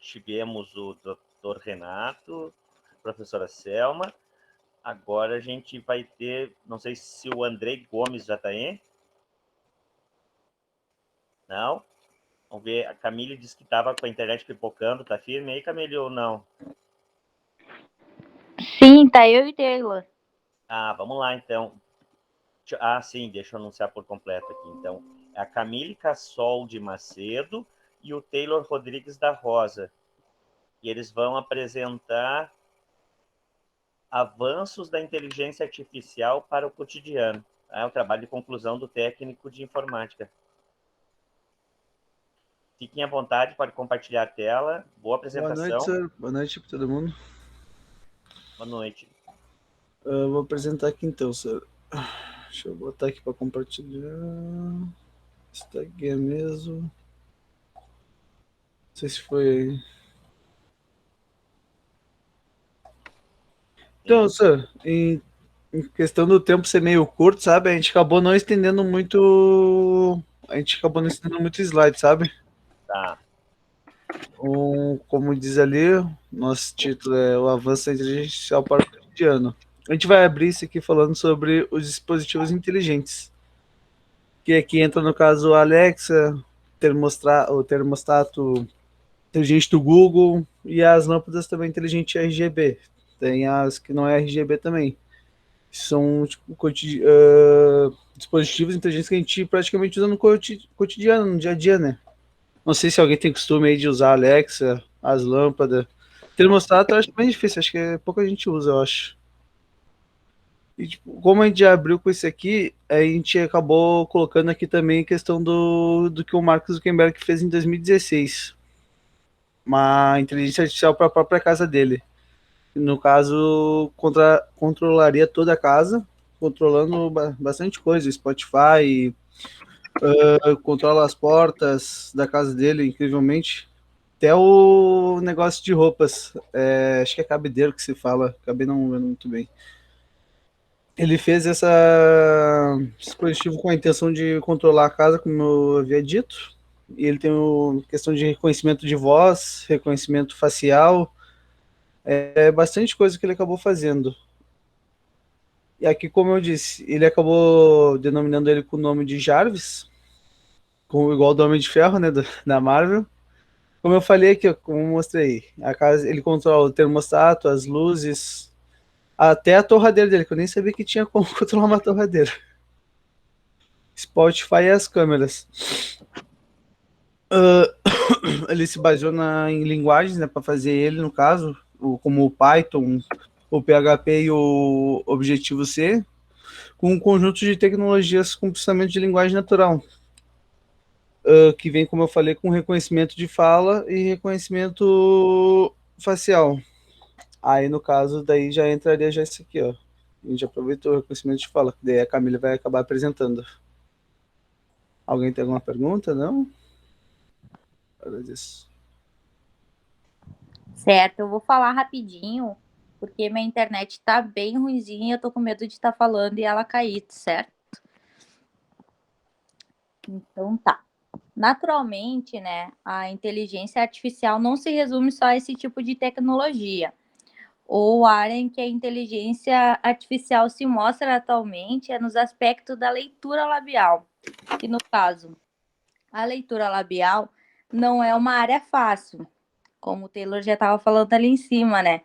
tivemos o doutor Renato, a professora Selma. Agora a gente vai ter, não sei se o Andrei Gomes já está aí. Não? Vamos ver, a Camille disse que estava com a internet pipocando, tá firme aí, Camille, ou não? Sim, tá eu e Taylor. Vamos lá, então. Sim, deixa eu anunciar por completo aqui, então. É a Camille Cassol de Macedo e o Taylor Rodrigues da Rosa. E eles vão apresentar avanços da inteligência artificial para o cotidiano. É o trabalho de conclusão do técnico de informática. Fiquem à vontade para compartilhar a tela. Boa apresentação. Boa noite, senhor. Boa noite para todo mundo. Boa noite. Eu vou apresentar aqui então, senhor. Deixa eu botar aqui para compartilhar. Isso aqui é mesmo. Não sei se foi. Então, senhor, em questão do tempo ser meio curto, sabe? A gente acabou não estendendo muito. A gente acabou não estendendo muito slide, sabe? Tá. Como diz ali, nosso título é O Avanço da Inteligência Artificial para o Cotidiano. A gente vai abrir isso aqui falando sobre os dispositivos inteligentes. Que aqui entra, no caso, a Alexa, o termostato inteligente do Google e as lâmpadas também inteligentes RGB. Tem as que não é RGB também. São tipo, dispositivos inteligentes que a gente praticamente usa no cotidiano, no dia a dia, né? Não sei se alguém tem costume aí de usar a Alexa, as lâmpadas. Termostato eu acho bem difícil, acho que pouca gente usa, eu acho. E, tipo, como a gente já abriu com esse aqui, a gente acabou colocando aqui também a questão do que o Mark Zuckerberg fez em 2016. Uma inteligência artificial para a própria casa dele. No caso, controlaria toda a casa, controlando bastante coisa, Spotify, controla as portas da casa dele, incrivelmente. Até o negócio de roupas, acho que é cabideiro que se fala, acabei não vendo muito bem. Ele fez esse dispositivo com a intenção de controlar a casa, como eu havia dito. E ele tem questão de reconhecimento de voz, reconhecimento facial, bastante coisa que ele acabou fazendo. E aqui, como eu disse, ele acabou denominando ele com o nome de Jarvis, igual do Homem de Ferro, né, da Marvel. Como eu falei aqui, como eu mostrei, a casa, ele controla o termostato, as luzes, até a torradeira dele, que eu nem sabia que tinha como controlar uma torradeira. Spotify e as câmeras. Ele se baseou em linguagens, né, para fazer ele, no caso, como o Python, o PHP e o Objective-C, com um conjunto de tecnologias com processamento de linguagem natural, que vem, como eu falei, com reconhecimento de fala e reconhecimento facial. Aí, no caso, daí já entraria já isso aqui, ó. A gente aproveitou o reconhecimento de fala, que daí a Camila vai acabar apresentando. Alguém tem alguma pergunta? Não? Disso. Certo, eu vou falar rapidinho, porque minha internet tá bem ruimzinha e eu tô com medo de estar falando e ela cair, certo? Então tá. Naturalmente, né, a inteligência artificial não se resume só a esse tipo de tecnologia, ou área em que a inteligência artificial se mostra atualmente é nos aspectos da leitura labial, que no caso, a leitura labial não é uma área fácil, como o Taylor já estava falando ali em cima, né?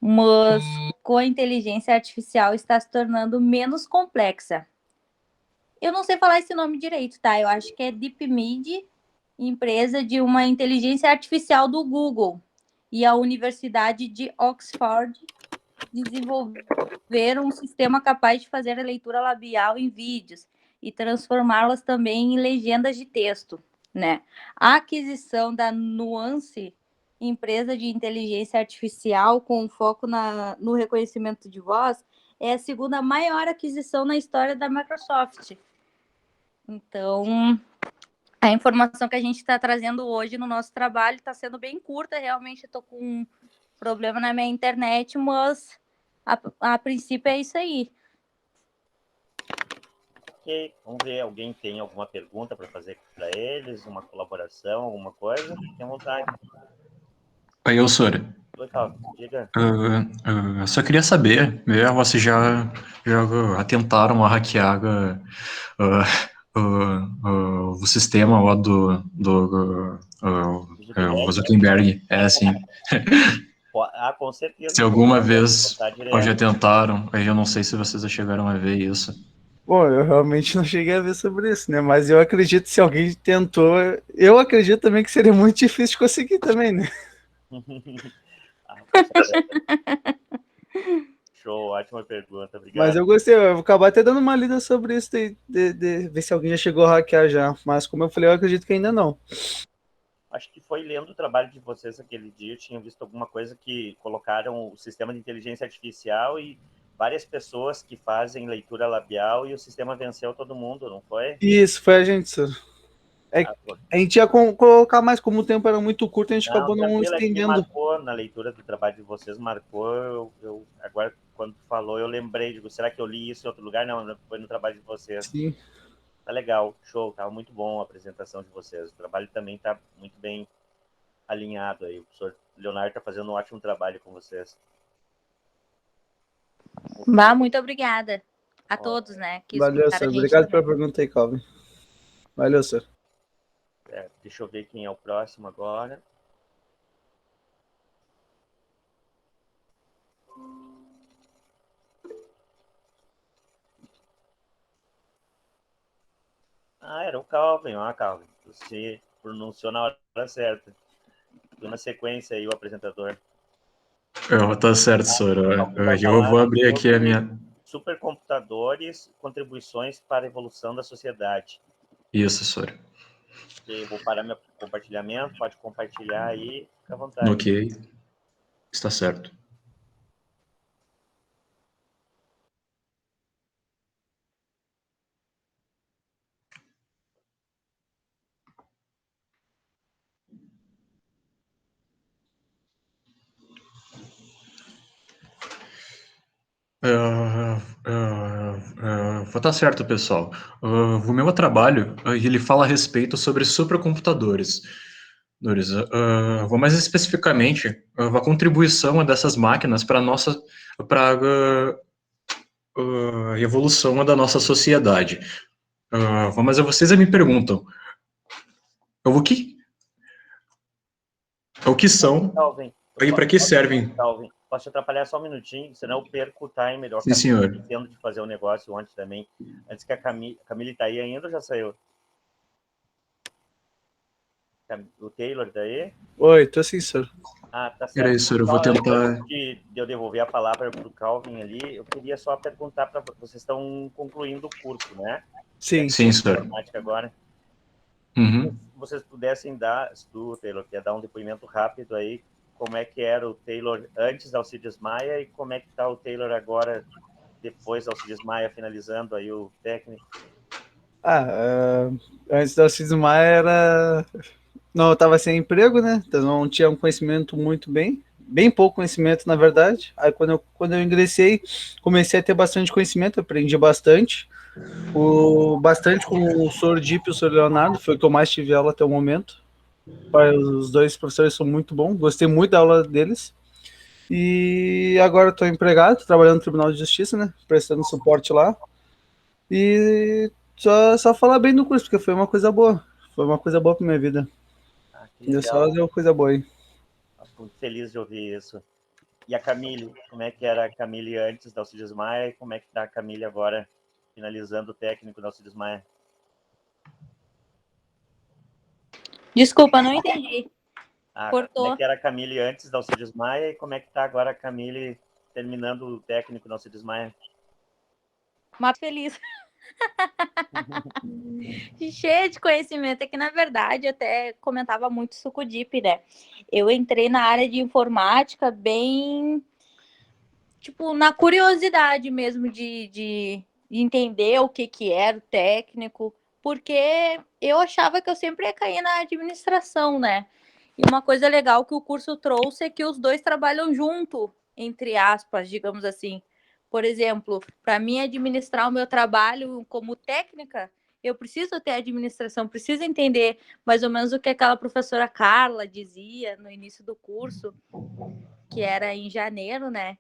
Mas com a inteligência artificial está se tornando menos complexa. Eu não sei falar esse nome direito, tá? Eu acho que é DeepMind, empresa de uma inteligência artificial do Google, e a Universidade de Oxford desenvolveram um sistema capaz de fazer a leitura labial em vídeos e transformá-las também em legendas de texto, né? A aquisição da Nuance, empresa de inteligência artificial com foco no reconhecimento de voz, é a segunda maior aquisição na história da Microsoft. Então, a informação que a gente está trazendo hoje no nosso trabalho está sendo bem curta, realmente estou com um problema na minha internet, mas a princípio é isso aí. Ok, vamos ver, alguém tem alguma pergunta para fazer para eles, uma colaboração, alguma coisa? Fiquem à vontade. Oi, eu sou. Oi, Calvin, diga. Só queria saber, vocês já tentaram hackear o sistema lá o Zuckerberg? Zuckerberg? É assim. Com certeza. Se alguma vez Botar ou já direto. tentaram, aí eu não sei se vocês já chegaram a ver isso. Bom, eu realmente não cheguei a ver sobre isso, né? Mas eu acredito que se alguém tentou, eu acredito também que seria muito difícil de conseguir também, né? Com certeza. Show, ótima pergunta, Mas obrigado. eu gostei, eu vou acabar até dando uma lida sobre isso, de ver se alguém já chegou a hackear já. Mas como eu falei, eu acredito que ainda não. Acho que foi lendo o trabalho de vocês aquele dia, eu tinha visto alguma coisa que colocaram o sistema de inteligência artificial e várias pessoas que fazem leitura labial e o sistema venceu todo mundo, não foi? Isso, foi a gente, senhor. Ah, pô. A gente ia colocar mais, como o tempo era muito curto, a gente Não, acabou não tranquilo, é que me estendendo. marcou na leitura do trabalho de vocês, marcou, agora quando tu falou eu lembrei, digo, será que eu li isso em outro lugar? Não, foi no trabalho de vocês. Sim. Tá legal, show, tá muito bom a apresentação de vocês, o trabalho também tá muito bem alinhado aí, o professor Leonardo tá fazendo um ótimo trabalho com vocês. Muito obrigada a todos, né, que Valeu, escutaram senhor. a gente Obrigado também. pela pergunta aí, Calvin. Valeu, senhor. Deixa eu ver quem é o próximo agora. Era o Calvin. Calvin. Você pronunciou na hora certa. Tô na sequência aí, o apresentador. Tá certo, senhor. Eu vou abrir aqui a minha... Supercomputadores, contribuições para a evolução da sociedade. Isso, senhor. Eu vou parar meu compartilhamento, pode compartilhar aí, fica à vontade. Ok, está certo. Tá certo, pessoal. O meu trabalho, ele fala a respeito sobre supercomputadores. Mais especificamente, a contribuição dessas máquinas para a nossa, para a evolução da nossa sociedade. Mas vocês me perguntam, o que são Calvin, e para que servem? Calvin, posso te atrapalhar só um minutinho? Senão eu perco o timer. Sim, senhor. Tendo de fazer o negócio ontem também. Antes que a Camille tá aí ainda ou já saiu? O Taylor daí? Oi, tô sim, senhor. Tá certo. Peraí, senhor, eu vou tentar... Antes de eu devolver a palavra para o Calvin ali, eu queria só perguntar para vocês, estão concluindo o curso, né? Sim. Sim, senhor. Informática agora. Uhum. Se vocês pudessem dar, se tu, Taylor, quer dar um depoimento rápido aí, como é que era o Taylor antes da Alcides Maia e como é que está o Taylor agora, depois da Alcides Maia, finalizando aí o técnico? Antes da Alcides Maia era... Não, eu tava sem emprego, né? Então não tinha um conhecimento muito bem pouco conhecimento, na verdade. Aí quando eu ingressei, comecei a ter bastante conhecimento, aprendi bastante. Bastante com o Sr. Dip e o Sr. Leonardo, foi o que eu mais tive aula até o momento. Os dois professores são muito bons, gostei muito da aula deles. E agora estou empregado, tô trabalhando no Tribunal de Justiça, né? Prestando suporte lá. E só falar bem do curso, porque foi uma coisa boa. Foi uma coisa boa para minha vida. Só deu coisa boa aí. Fico muito feliz de ouvir isso. E a Camille, como é que era a Camille antes da Alcides Maia e como é que está a Camille agora, finalizando o técnico da Alcides Maia? Desculpa, não entendi. Cortou. Como é que era a Camille antes da Alcides Maia e como é que está agora a Camille terminando o técnico da Alcides Maia? Mas feliz. Cheia de conhecimento. É que, na verdade, eu até comentava muito isso com o Dip, né? Eu entrei na área de informática bem... Tipo, na curiosidade mesmo de entender o que era o técnico, porque eu achava que eu sempre ia cair na administração, né? E uma coisa legal que o curso trouxe é que os dois trabalham junto, entre aspas, digamos assim. Por exemplo, para mim administrar o meu trabalho como técnica, eu preciso ter administração, preciso entender mais ou menos o que aquela professora Carla dizia no início do curso, que era em janeiro, né?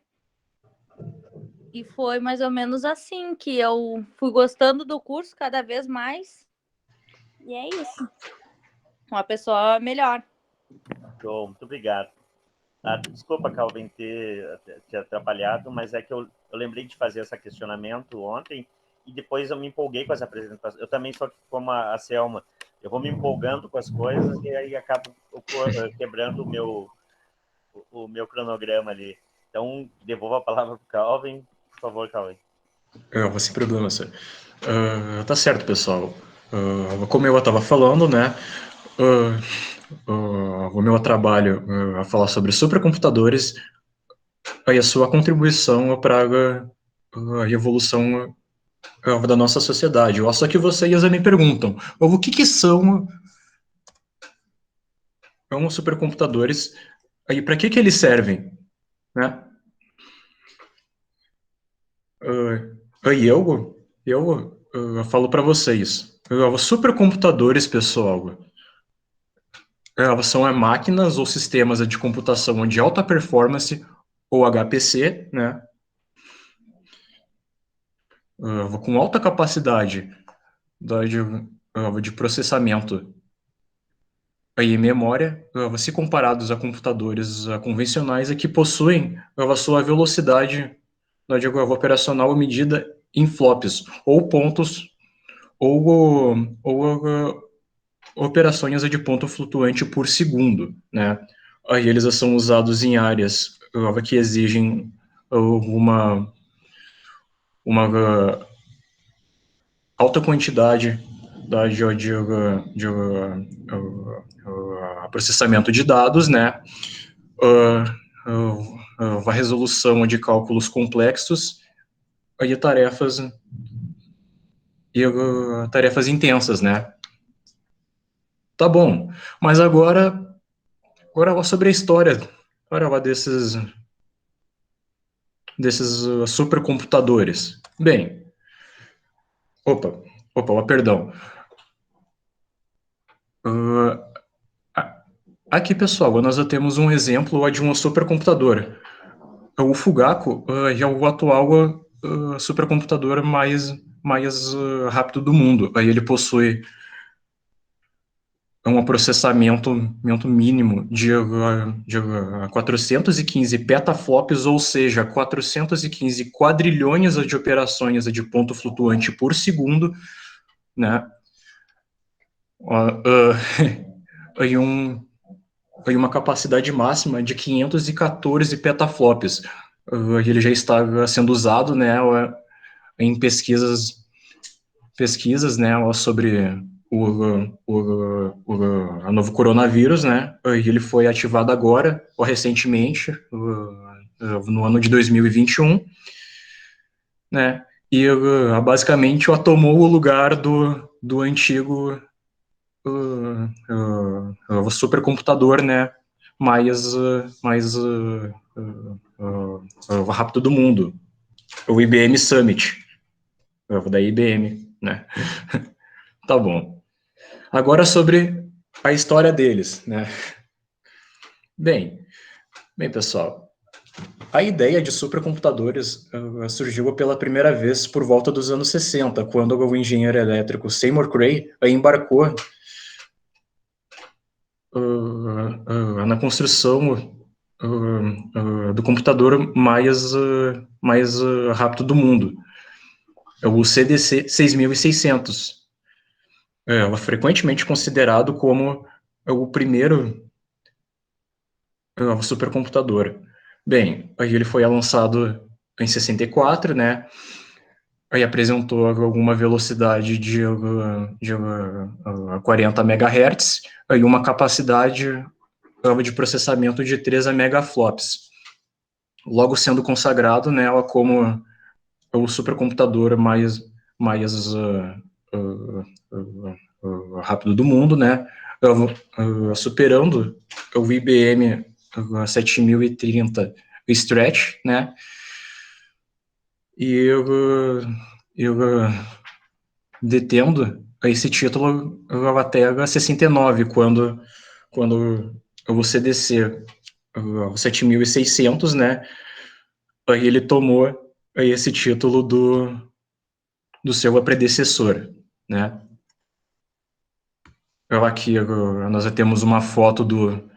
E foi mais ou menos assim que eu fui gostando do curso cada vez mais. E é isso. Uma pessoa melhor. Show, muito obrigado. Desculpa, Calvin, ter te atrapalhado, mas é que eu lembrei de fazer esse questionamento ontem e depois eu me empolguei com as apresentações. Eu também sou como a Selma. Eu vou me empolgando com as coisas e aí acabo quebrando o meu cronograma ali. Então, devolvo a palavra para o Calvin. Por favor, Calvin. Sem problema, senhor. Tá certo, pessoal. Como eu estava falando, né? O meu trabalho a falar sobre supercomputadores e a sua contribuição para a evolução da nossa sociedade. Só que vocês me perguntam, o que são supercomputadores e para que eles servem, né? Eu falo para vocês, os supercomputadores, pessoal, são máquinas ou sistemas de computação de alta performance, ou HPC, né? Com alta capacidade de processamento e memória, se comparados a computadores convencionais que possuem a sua velocidade operacional medida em flops, ou pontos, ou operações de ponto flutuante por segundo, né? Aí eles são usados em áreas que exigem uma alta quantidade de processamento de dados, né? A resolução de cálculos complexos e tarefas intensas, né? Tá bom, mas agora sobre a história desses supercomputadores. Bem, perdão. Aqui, pessoal, nós já temos um exemplo de um supercomputador. O Fugaku é o atual supercomputador mais rápido do mundo. Aí ele possui um processamento mínimo de 415 petaflops, ou seja, 415 quadrilhões de operações de ponto flutuante por segundo, né? E uma capacidade máxima de 514 petaflops. Ele já está sendo usado, né, em pesquisas, né, sobre o novo coronavírus, né? E ele foi ativado agora, ou recentemente, no ano de 2021, né? E basicamente tomou o lugar do antigo supercomputador, né? mais rápido do mundo, o IBM Summit, da IBM, né? Tá bom. Agora sobre a história deles, né? Bem, pessoal, a ideia de supercomputadores surgiu pela primeira vez por volta dos anos 60, quando o engenheiro elétrico Seymour Cray embarcou na construção do computador mais rápido do mundo, o CDC 6600. Ela é frequentemente considerado como o primeiro supercomputador. Bem, aí ele foi lançado em 64, né? Aí apresentou alguma velocidade de 40 MHz e uma capacidade de processamento de 13 megaflops, logo sendo consagrado nela como o supercomputador mais rápido do mundo, né? Superando o IBM 7030 Stretch, né? E detendo esse título até 69, quando o CDC, o 7600, né, aí ele tomou aí esse título do seu predecessor, né. Aqui nós temos uma foto do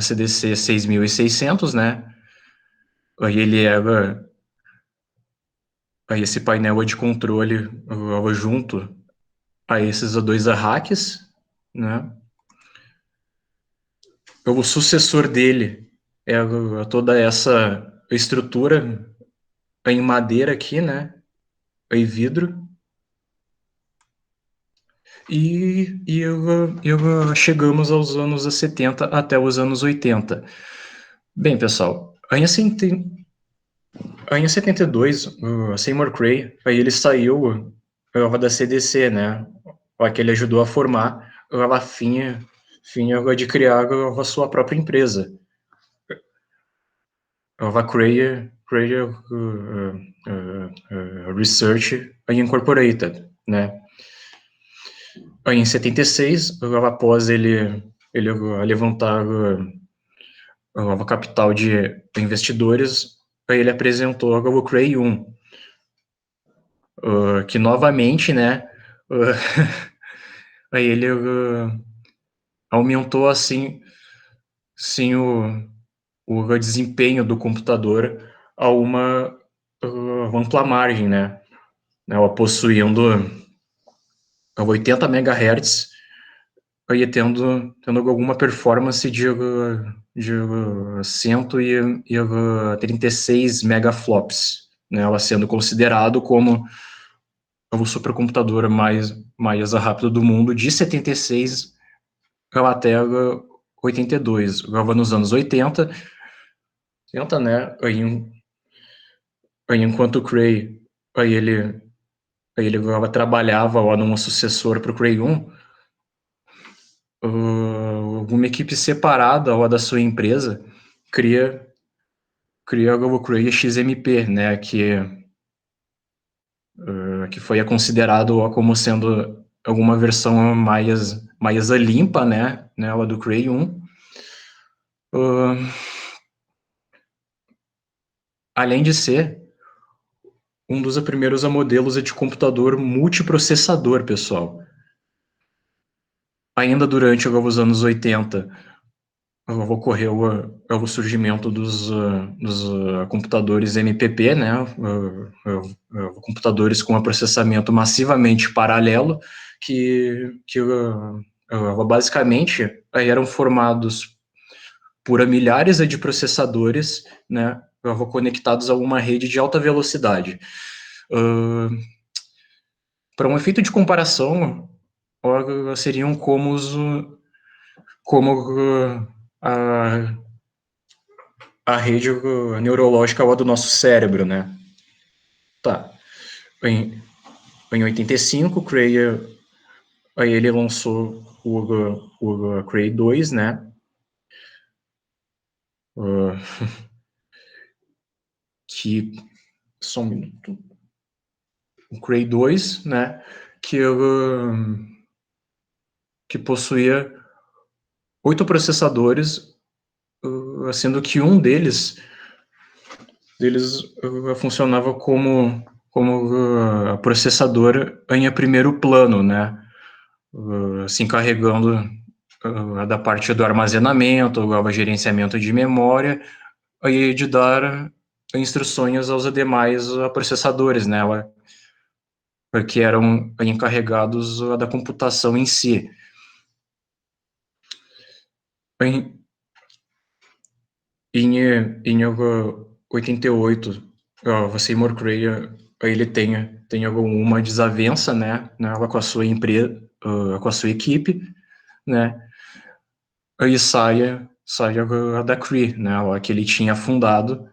CDC 6600, né, aí ele era aí esse painel de controle junto a esses dois arraques, né. O sucessor dele é toda essa estrutura em madeira aqui, né, em vidro. E chegamos aos anos 70 até os anos 80. Bem, pessoal, aí em 72, o Seymour Cray, aí ele saiu da CDC, né, que ele ajudou a formar a fim de criar a sua própria empresa. A Cray Research Incorporated, né. Aí, em 76, após ele levantar a capital de investidores, aí ele apresentou o Cray 1, que novamente, né, aí ele aumentou assim, sim, o desempenho do computador a uma ampla margem, né, possuindo 80 MHz, aí tendo alguma performance de 136 megaflops, né, ela sendo considerado como o supercomputador mais rápido do mundo, de 76 até 82. Agora, nos anos 80, né, aí enquanto o Cray, aí ele trabalhava lá numa sucessor para o Cray 1, uma equipe separada lá da sua empresa cria o Cray XMP, né, que foi considerado como sendo alguma versão mais limpa, né, lá do Cray 1. Além de ser um dos primeiros modelos de computador multiprocessador, pessoal. Ainda durante os anos 80, ocorreu o surgimento dos computadores MPP, né, computadores com processamento massivamente paralelo, que basicamente eram formados por milhares de processadores, né, conectados a uma rede de alta velocidade. Para um efeito de comparação, seriam como a rede neurológica lá do nosso cérebro, né? Tá. Em 85, Cray, aí ele lançou o Cray 2, né? Que... Só um minuto. O Cray 2, né? Que possuía 8 processadores, sendo que um deles funcionava como processador em primeiro plano, né, se encarregando da parte do armazenamento, do gerenciamento de memória, e de dar instruções aos demais processadores, né, que eram encarregados da computação em si. Em 88, o Seymour Cray, ele tem alguma desavença, né, com a sua empresa, com a sua equipe, né, aí sai da Cray, né, que ele tinha fundado,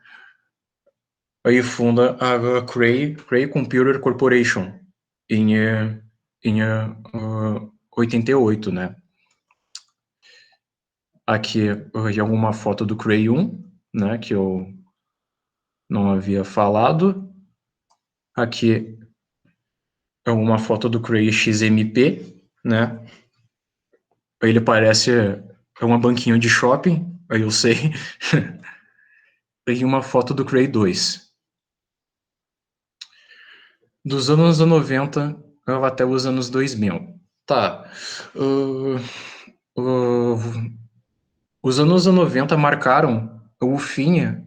aí funda a Cray Computer Corporation em 88, né. Aqui alguma foto do Cray 1, né, que eu não havia falado. Aqui é uma foto do Cray XMP, né? Ele parece uma banquinha de shopping, aí eu sei. E uma foto do Cray 2. Dos anos 90 até os anos 2000. Tá. Os anos 90 marcaram o fim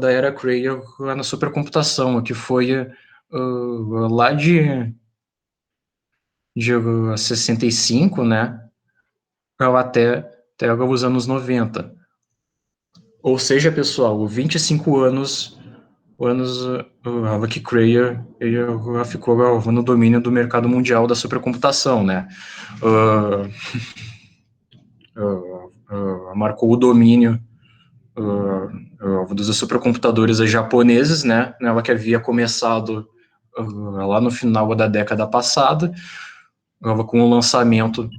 da era Cray na supercomputação, que foi lá de 65, né, até os anos 90. Ou seja, pessoal, 25 anos que Cray ficou no domínio do mercado mundial da supercomputação, né? Marcou o domínio dos supercomputadores japoneses, né? Ela que havia começado lá no final da década passada, com o lançamento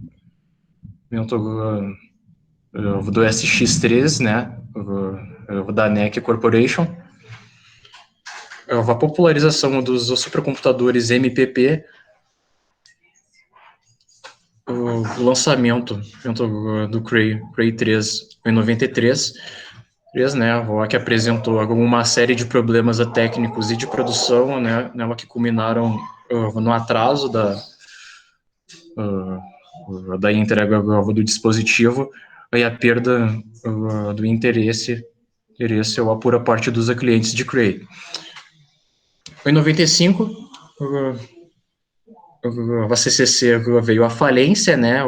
do SX3, né? Da NEC Corporation. A popularização dos supercomputadores MPP, o lançamento do Cray 3 em 93, né, que apresentou uma série de problemas técnicos e de produção, né, que culminaram no atraso da entrega do dispositivo e a perda do interesse ou a pura parte dos clientes de Cray. Em 95, a CCC veio à falência, né,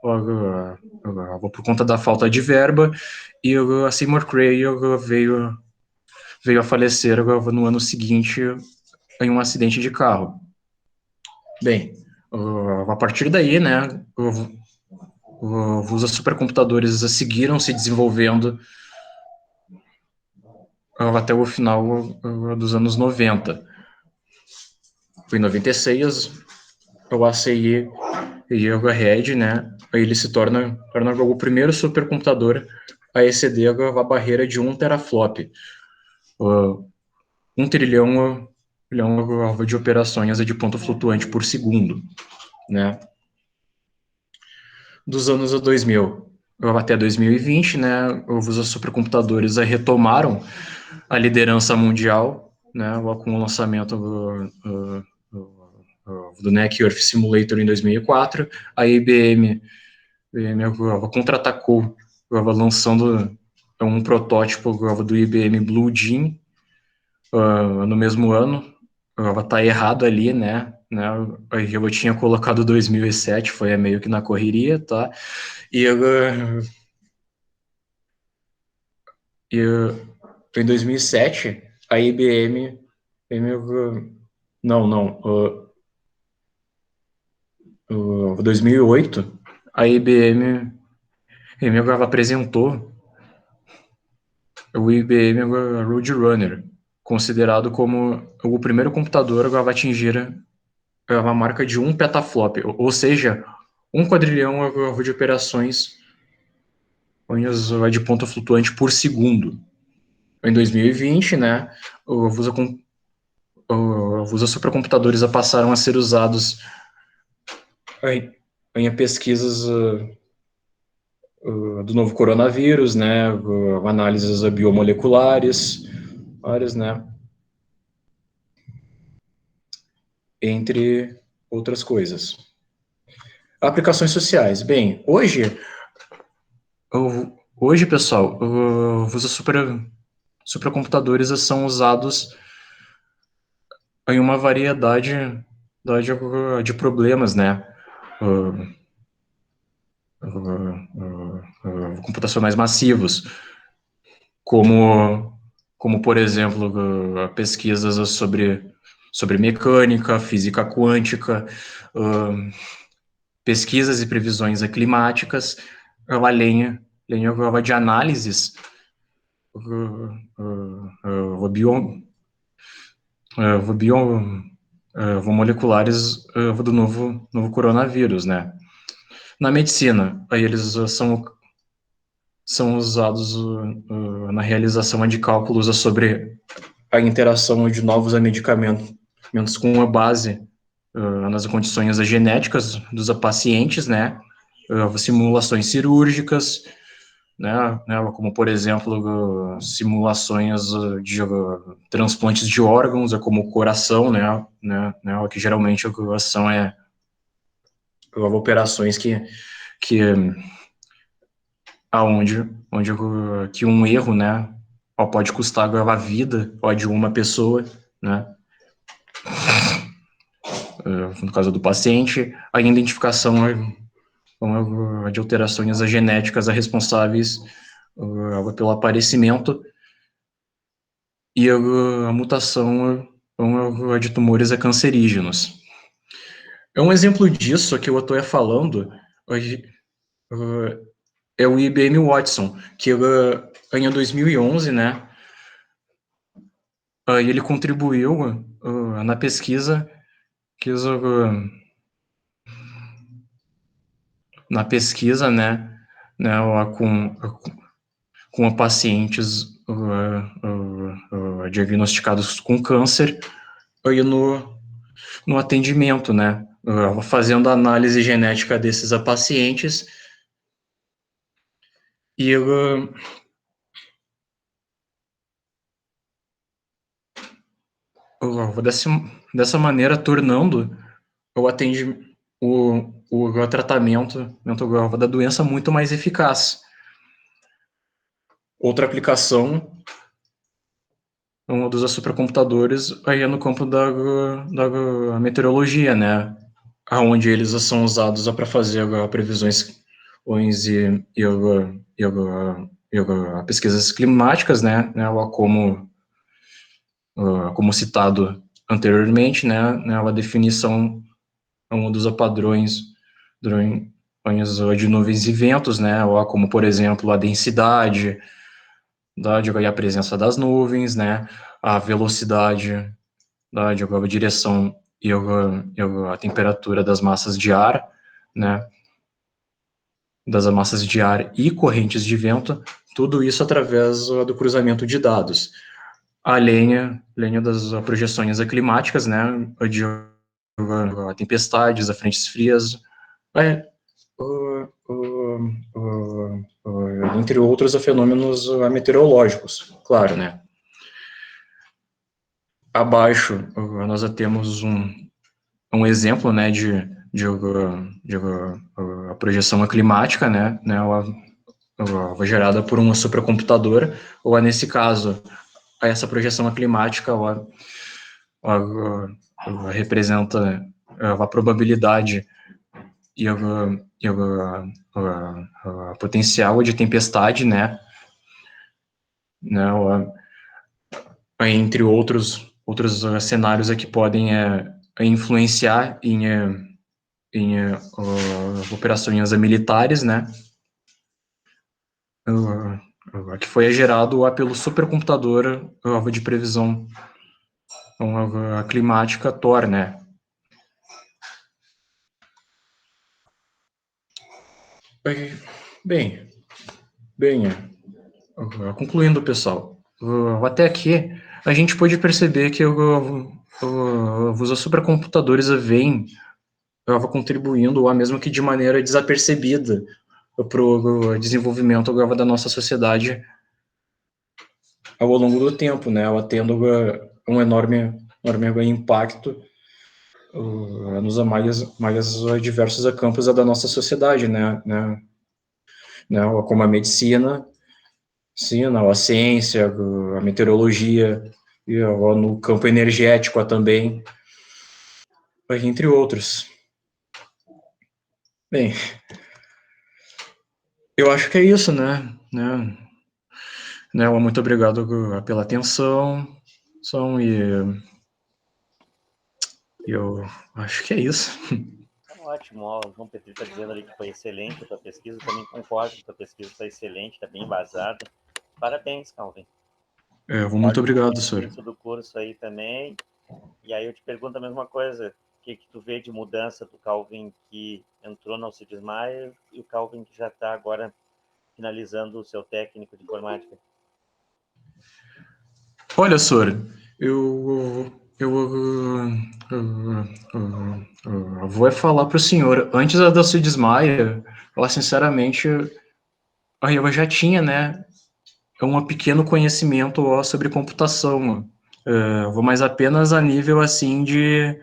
por conta da falta de verba, e a Seymour Cray veio a falecer no ano seguinte em um acidente de carro. Bem, a partir daí, né, os supercomputadores seguiram se desenvolvendo até o final dos anos 90. Em 96, o ACI e o Red, né, ele se torna o primeiro supercomputador a exceder a barreira de 1 teraflop, 1 trilhão de operações de ponto flutuante por segundo, né. Dos anos 2000 até 2020, né, os supercomputadores retomaram a liderança mundial, né, com o lançamento do NEC Earth Simulator em 2004, a IBM contra-atacou, lançando um protótipo do IBM Blue Gene no mesmo ano. Tá errado ali, né? Eu tinha colocado 2007, foi meio que na correria, tá? E em 2007, a IBM... Não, 2008, a IBM apresentou o IBM Roadrunner, considerado como o primeiro computador a atingir a marca de 1 petaflop, ou seja, 1 quadrilhão de operações de ponto flutuante por segundo. Em 2020, né, os supercomputadores passaram a ser usados em pesquisas do novo coronavírus, né, análises biomoleculares, várias, né, entre outras coisas. Aplicações sociais. Bem, hoje, pessoal, os supercomputadores são usados em uma variedade de problemas, né, computacionais massivos, como por exemplo, pesquisas sobre mecânica, física quântica, pesquisas e previsões climáticas, além de análises biomoleculares do novo coronavírus, né? Na medicina, aí eles são usados na realização de cálculos sobre a interação de novos medicamentos com a base nas condições genéticas dos pacientes, né, simulações cirúrgicas, né, como, por exemplo, simulações de transplantes de órgãos, como o coração, né, que geralmente são operações que que um erro, né, pode custar a vida de uma pessoa, né, no caso do paciente, a identificação de alterações genéticas responsáveis pelo aparecimento e a mutação de tumores cancerígenos. É um exemplo disso que eu estou falando, é o IBM Watson, que em 2011, né, ele contribuiu na pesquisa que com pacientes diagnosticados com câncer aí no atendimento, né, fazendo análise genética desses pacientes e dessa maneira tornando o tratamento da doença muito mais eficaz. Outra aplicação dos supercomputadores aí é no campo da meteorologia, né, onde eles são usados para fazer previsões e pesquisas climáticas, né, como citado anteriormente, né, a definição dos padrões de nuvens e ventos, né, como, por exemplo, a densidade, a presença das nuvens, né, a velocidade, a direção e a temperatura das massas de ar, né, das massas de ar e correntes de vento, tudo isso através do cruzamento de dados. Além das projeções climáticas, né, de tempestades, frentes frias, entre outros fenômenos meteorológicos, claro, né. Abaixo, nós temos um exemplo, né, de a projeção climática, né, gerada por uma supercomputadora, ou nesse caso, essa projeção climática representa a probabilidade e a potencial de tempestade, né, entre outros cenários que podem influenciar em operações militares, né, que foi gerado pelo supercomputador de previsão climática Thor, né. Bem, concluindo, pessoal, até aqui a gente pode perceber que os supercomputadores vêm contribuindo, mesmo que de maneira desapercebida, para o desenvolvimento da nossa sociedade ao longo do tempo, né, ela tendo um enorme impacto nos mais diversos campos da nossa sociedade, né, como a medicina, a ciência, a meteorologia, e no campo energético também, entre outros. Bem, eu acho que é isso, né? Muito obrigado pela atenção, e eu acho que é isso. Ótimo, ó, o João Petri está dizendo ali que foi excelente a tua pesquisa, eu também concordo que a tua pesquisa está excelente, está bem embasada. Parabéns, Calvin. Muito obrigado, senhor. Isso do curso aí também. E aí eu te pergunto a mesma coisa, o que tu vê de mudança do Calvin que entrou no Alcides Maia e o Calvin que já está agora finalizando o seu técnico de informática? Olha, senhor, eu Eu vou falar para o senhor, antes da Alcides Maia, eu sinceramente, eu já tinha, né, um pequeno conhecimento sobre computação, vou mais apenas a nível, assim, de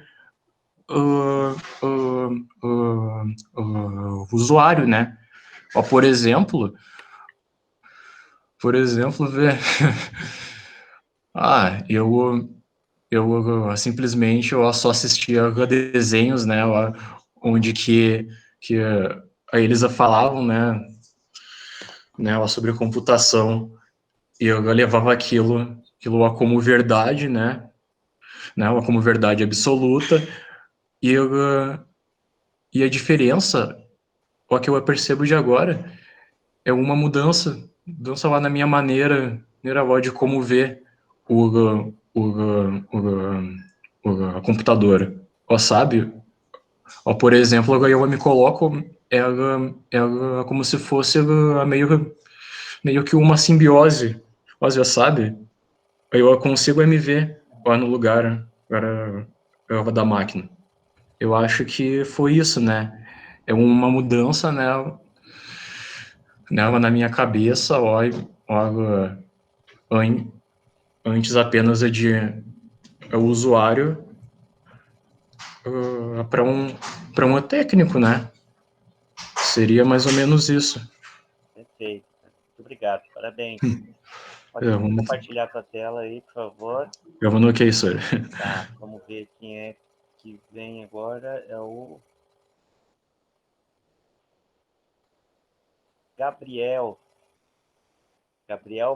usuário, né, ó, por exemplo, ver, eu simplesmente eu só assistia a desenhos, né, onde que a Elisa falavam, né, sobre computação, e eu levava aquilo como verdade, né, como verdade absoluta, e a diferença, o que eu percebo de agora, é uma mudança lá na minha maneira lá de como ver o computador. Ó, sabe? Ó, por exemplo, eu me coloco ela como se fosse meio que uma simbiose, ó, sabe? Eu consigo me ver lá no lugar da máquina. Eu acho que foi isso, né? É uma mudança, né, na minha cabeça, ó, antes apenas de o usuário para um técnico, né? Seria mais ou menos isso. Perfeito. Muito obrigado. Parabéns. Pode compartilhar a tua tela aí, por favor. Eu não ok, senhor. Tá, vamos ver quem é que vem agora. É o Gabriel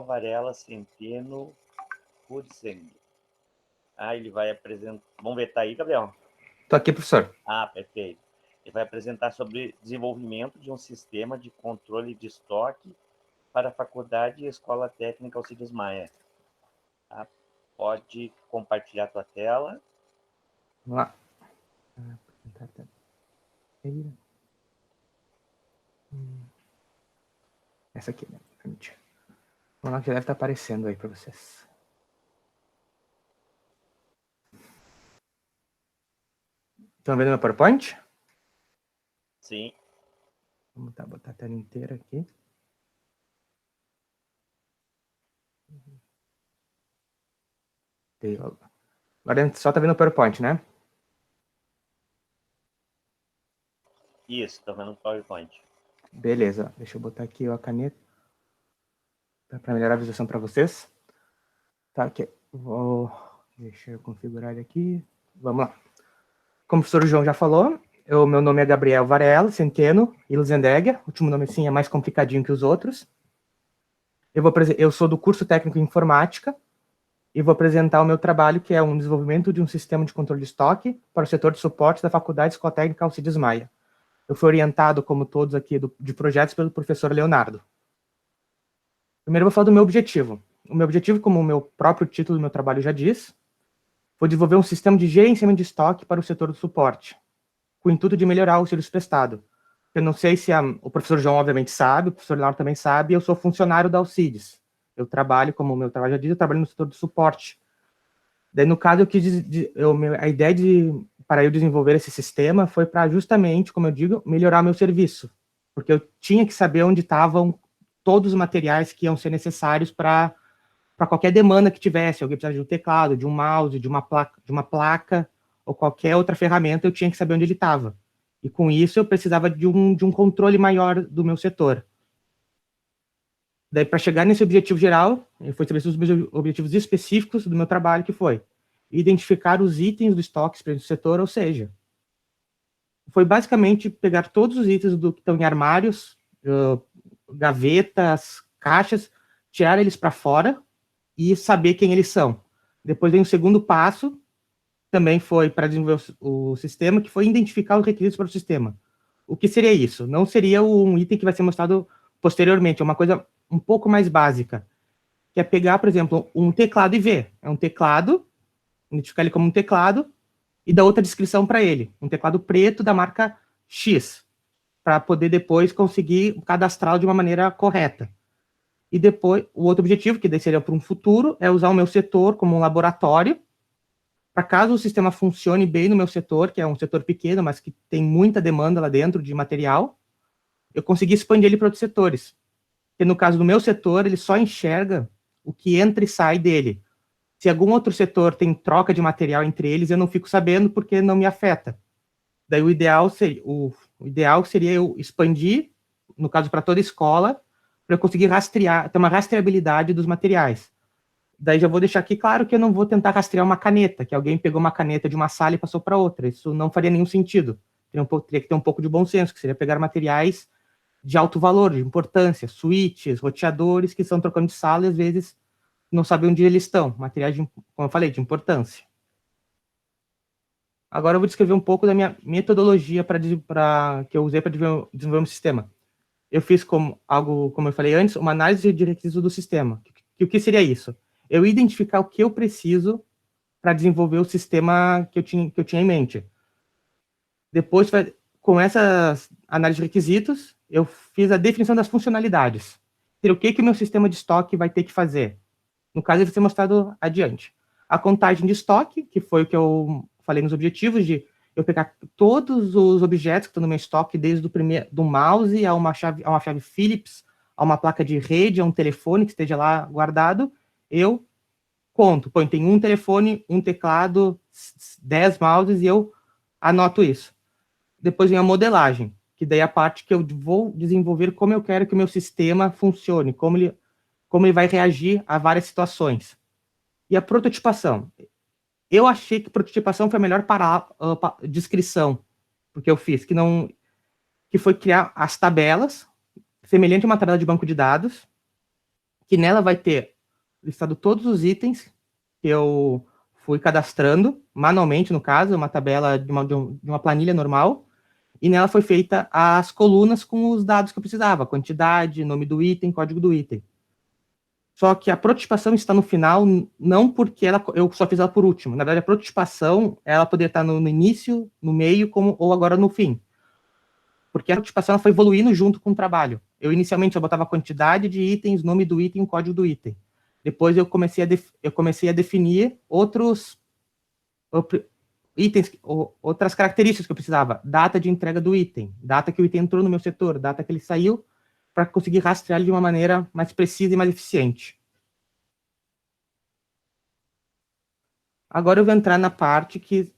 Varela Centeno Hudsen. Ele vai apresentar... Vamos ver, tá aí, Gabriel? Tô aqui, professor. Perfeito. Ele vai apresentar sobre desenvolvimento de um sistema de controle de estoque para a Faculdade e Escola Técnica Alcides Maia. Tá? Pode compartilhar a tua tela. Vamos lá. Essa aqui, né? Vamos lá, que deve estar aparecendo aí para vocês. Estão vendo meu PowerPoint? Sim. Vamos botar a tela inteira aqui. Agora só está vendo o PowerPoint, né? Isso, estou vendo o PowerPoint. Beleza, deixa eu botar aqui a caneta para melhorar a visualização para vocês. Tá, aqui. Deixa eu configurar ele aqui. Vamos lá. Como o professor João já falou, meu nome é Gabriel Varela Centeno Ilzendegger. O último nome, assim, é mais complicadinho que os outros. Eu sou do curso técnico em informática e vou apresentar o meu trabalho, que é um desenvolvimento de um sistema de controle de estoque para o setor de suporte da Faculdade Escola Técnica Alcides Maia. Eu fui orientado, como todos aqui, de projetos pelo professor Leonardo. Primeiro eu vou falar do meu objetivo. O meu objetivo, como o meu próprio título do meu trabalho já diz, foi desenvolver um sistema de gerenciamento de estoque para o setor do suporte, com o intuito de melhorar o serviço prestado. Eu não sei se o professor João, obviamente, sabe, o professor Leonardo também sabe, eu sou funcionário da Alcides. Eu trabalho, como o meu trabalho já diz, eu trabalho no setor do suporte. Daí, no caso, a ideia para eu desenvolver esse sistema foi para justamente, como eu digo, melhorar meu serviço. Porque eu tinha que saber onde estavam todos os materiais que iam ser necessários para qualquer demanda que tivesse. Alguém precisasse de um teclado, de um mouse, de uma placa ou qualquer outra ferramenta, eu tinha que saber onde ele estava. E com isso eu precisava de um controle maior do meu setor. Daí, para chegar nesse objetivo geral, foi estabelecer os meus objetivos específicos do meu trabalho, que foi identificar os itens do estoque do setor, ou seja, foi basicamente pegar todos os itens que estão em armários, gavetas, caixas, tirar eles para fora e saber quem eles são. Depois vem o segundo passo, também foi para desenvolver o sistema, que foi identificar os requisitos para o sistema. O que seria isso? Não seria um item que vai ser mostrado posteriormente, é uma coisa um pouco mais básica, que é pegar, por exemplo, um teclado e ver. É um teclado, identificar ele como um teclado, e dar outra descrição para ele. Um teclado preto da marca X, para poder depois conseguir cadastrá-lo de uma maneira correta. E depois, o outro objetivo, que daí seria para um futuro, é usar o meu setor como um laboratório, para caso o sistema funcione bem no meu setor, que é um setor pequeno, mas que tem muita demanda lá dentro de material, eu consegui expandir ele para outros setores. Porque no caso do meu setor, ele só enxerga o que entra e sai dele. Se algum outro setor tem troca de material entre eles, eu não fico sabendo porque não me afeta. Daí o ideal seria eu expandir, no caso para toda a escola, para eu conseguir rastrear, ter uma rastreabilidade dos materiais. Daí já vou deixar aqui claro que eu não vou tentar rastrear uma caneta, que alguém pegou uma caneta de uma sala e passou para outra. Isso não faria nenhum sentido. Teria que ter um pouco de bom senso, que seria pegar materiais de alto valor, de importância, switches, roteadores, que estão trocando de sala e às vezes não sabem onde eles estão. Materiais, como eu falei, de importância. Agora eu vou descrever um pouco da minha metodologia que eu usei para desenvolver um sistema. Eu fiz como eu falei antes, uma análise de requisitos do sistema. O que seria isso? Eu identificar o que eu preciso para desenvolver o sistema que eu tinha em mente. Depois, com essa análise de requisitos, eu fiz a definição das funcionalidades. O que o meu sistema de estoque vai ter que fazer. No caso, ele vai ser mostrado adiante. A contagem de estoque, que foi o que eu falei nos objetivos, de eu pegar todos os objetos que estão no meu estoque, desde do mouse a uma chave Phillips, a uma placa de rede, a um telefone que esteja lá guardado, eu conto. Tem um telefone, um teclado, 10 mouses e eu anoto isso. Depois vem a modelagem, que daí é a parte que eu vou desenvolver como eu quero que o meu sistema funcione, como ele vai reagir a várias situações. E a prototipação. Eu achei que prototipação foi a melhor descrição, porque eu fiz, que foi criar as tabelas, semelhante a uma tabela de banco de dados, que nela vai ter listado todos os itens que eu fui cadastrando, manualmente, no caso, uma tabela de uma planilha normal, e nela foi feita as colunas com os dados que eu precisava, quantidade, nome do item, código do item. Só que a prototipação está no final, não porque eu só fiz ela por último. Na verdade, a prototipação, ela poderia estar no início, no meio, ou agora no fim. Porque a prototipação foi evoluindo junto com o trabalho. Eu botava a quantidade de itens, nome do item, código do item. Depois eu comecei a definir outros itens, outras características que eu precisava. Data de entrega do item, data que o item entrou no meu setor, data que ele saiu, para conseguir rastrear ele de uma maneira mais precisa e mais eficiente. Agora eu vou entrar na parte que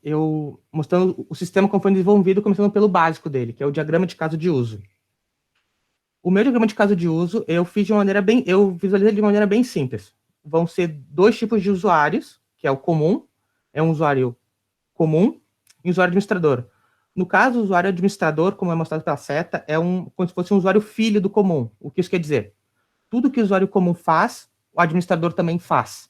mostrando o sistema como foi desenvolvido, começando pelo básico dele, que é o diagrama de caso de uso. O meu diagrama de caso de uso, eu visualizei de uma maneira bem simples. Vão ser 2 tipos de usuários, que é o comum, é um usuário comum, e um usuário administrador. No caso, o usuário administrador, como é mostrado pela seta, é como se fosse um usuário filho do comum. O que isso quer dizer? Tudo que o usuário comum faz, o administrador também faz.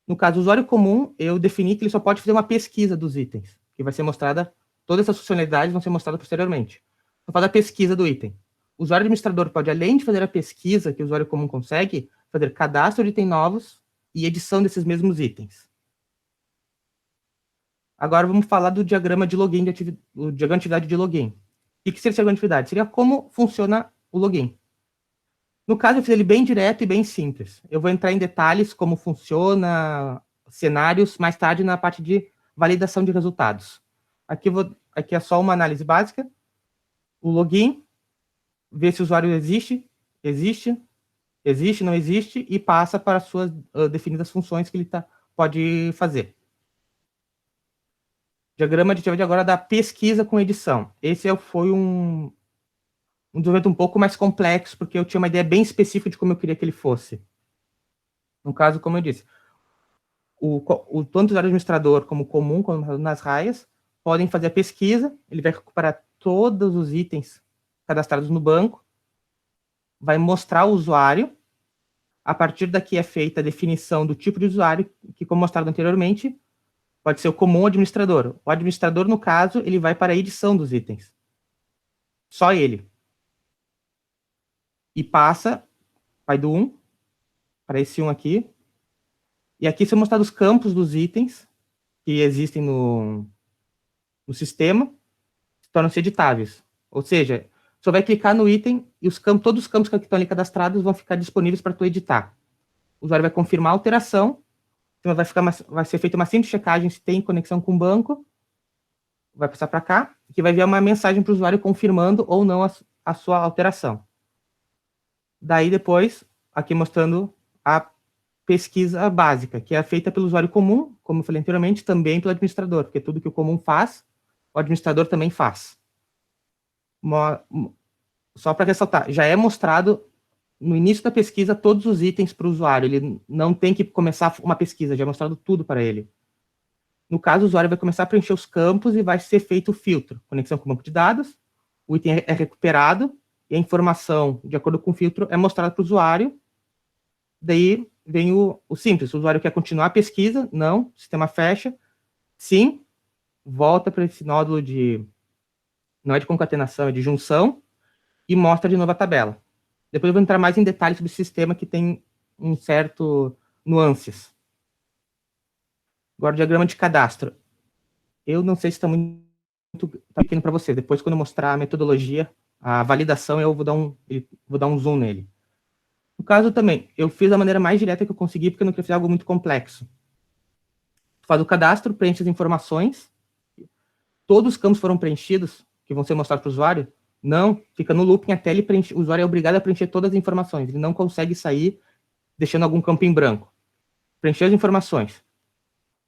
No caso, o usuário comum, eu defini que ele só pode fazer uma pesquisa dos itens, que vai ser mostrada, todas essas funcionalidades vão ser mostradas posteriormente. Só faz a pesquisa do item. O usuário administrador pode, além de fazer a pesquisa que o usuário comum consegue, fazer cadastro de itens novos e edição desses mesmos itens. Agora vamos falar do diagrama de login, o diagrama de atividade de login. O que seria esse diagrama de atividade? Seria como funciona o login. No caso, eu fiz ele bem direto e bem simples. Eu vou entrar em detalhes como funciona, cenários, mais tarde na parte de validação de resultados. Aqui é só uma análise básica. O login, ver se o usuário existe, não existe, e passa para as suas definidas funções que ele pode fazer. Diagrama de atividade agora da pesquisa com edição. Esse foi um desenvolvimento um pouco mais complexo, porque eu tinha uma ideia bem específica de como eu queria que ele fosse. No caso, como eu disse, tanto o usuário administrador como o comum, como nas raias, podem fazer a pesquisa, ele vai recuperar todos os itens cadastrados no banco, vai mostrar ao usuário, a partir daqui é feita a definição do tipo de usuário, que, como mostrado anteriormente, pode ser o comum ou administrador. O administrador, no caso, ele vai para a edição dos itens. Só ele. E vai do 1 para esse 1 aqui. E aqui são mostrados os campos dos itens que existem no sistema, tornam-se editáveis. Ou seja, só vai clicar no item e todos os campos que estão ali cadastrados vão ficar disponíveis para tu editar. O usuário vai confirmar a alteração Então vai ser feita uma simples checagem se tem conexão com o banco, vai passar para cá, que vai enviar uma mensagem para o usuário confirmando ou não a sua alteração. Daí depois, aqui mostrando a pesquisa básica, que é feita pelo usuário comum, como eu falei anteriormente, também pelo administrador, porque tudo que o comum faz, o administrador também faz. Só para ressaltar, já é mostrado no início da pesquisa todos os itens para o usuário, ele não tem que começar uma pesquisa, já é mostrado tudo para ele. No caso, o usuário vai começar a preencher os campos e vai ser feito o filtro, conexão com o banco de dados, o item é recuperado e a informação, de acordo com o filtro, é mostrada para o usuário. Daí vem o simples, o usuário quer continuar a pesquisa, não, o sistema fecha, sim, volta para esse nódulo não é de concatenação, é de junção, e mostra de novo a tabela. Depois eu vou entrar mais em detalhes sobre o sistema que tem um certo nuances. Agora, o diagrama de cadastro. Eu não sei se está muito pequeno para você. Depois, quando eu mostrar a metodologia, a validação, eu vou dar um zoom nele. No caso também, eu fiz da maneira mais direta que eu consegui, porque eu não queria fazer algo muito complexo. Tu faz o cadastro, preenche as informações, todos os campos foram preenchidos, que vão ser mostrados para o usuário, não, fica no looping até ele preencher, o usuário é obrigado a preencher todas as informações, ele não consegue sair deixando algum campo em branco. Preencher as informações.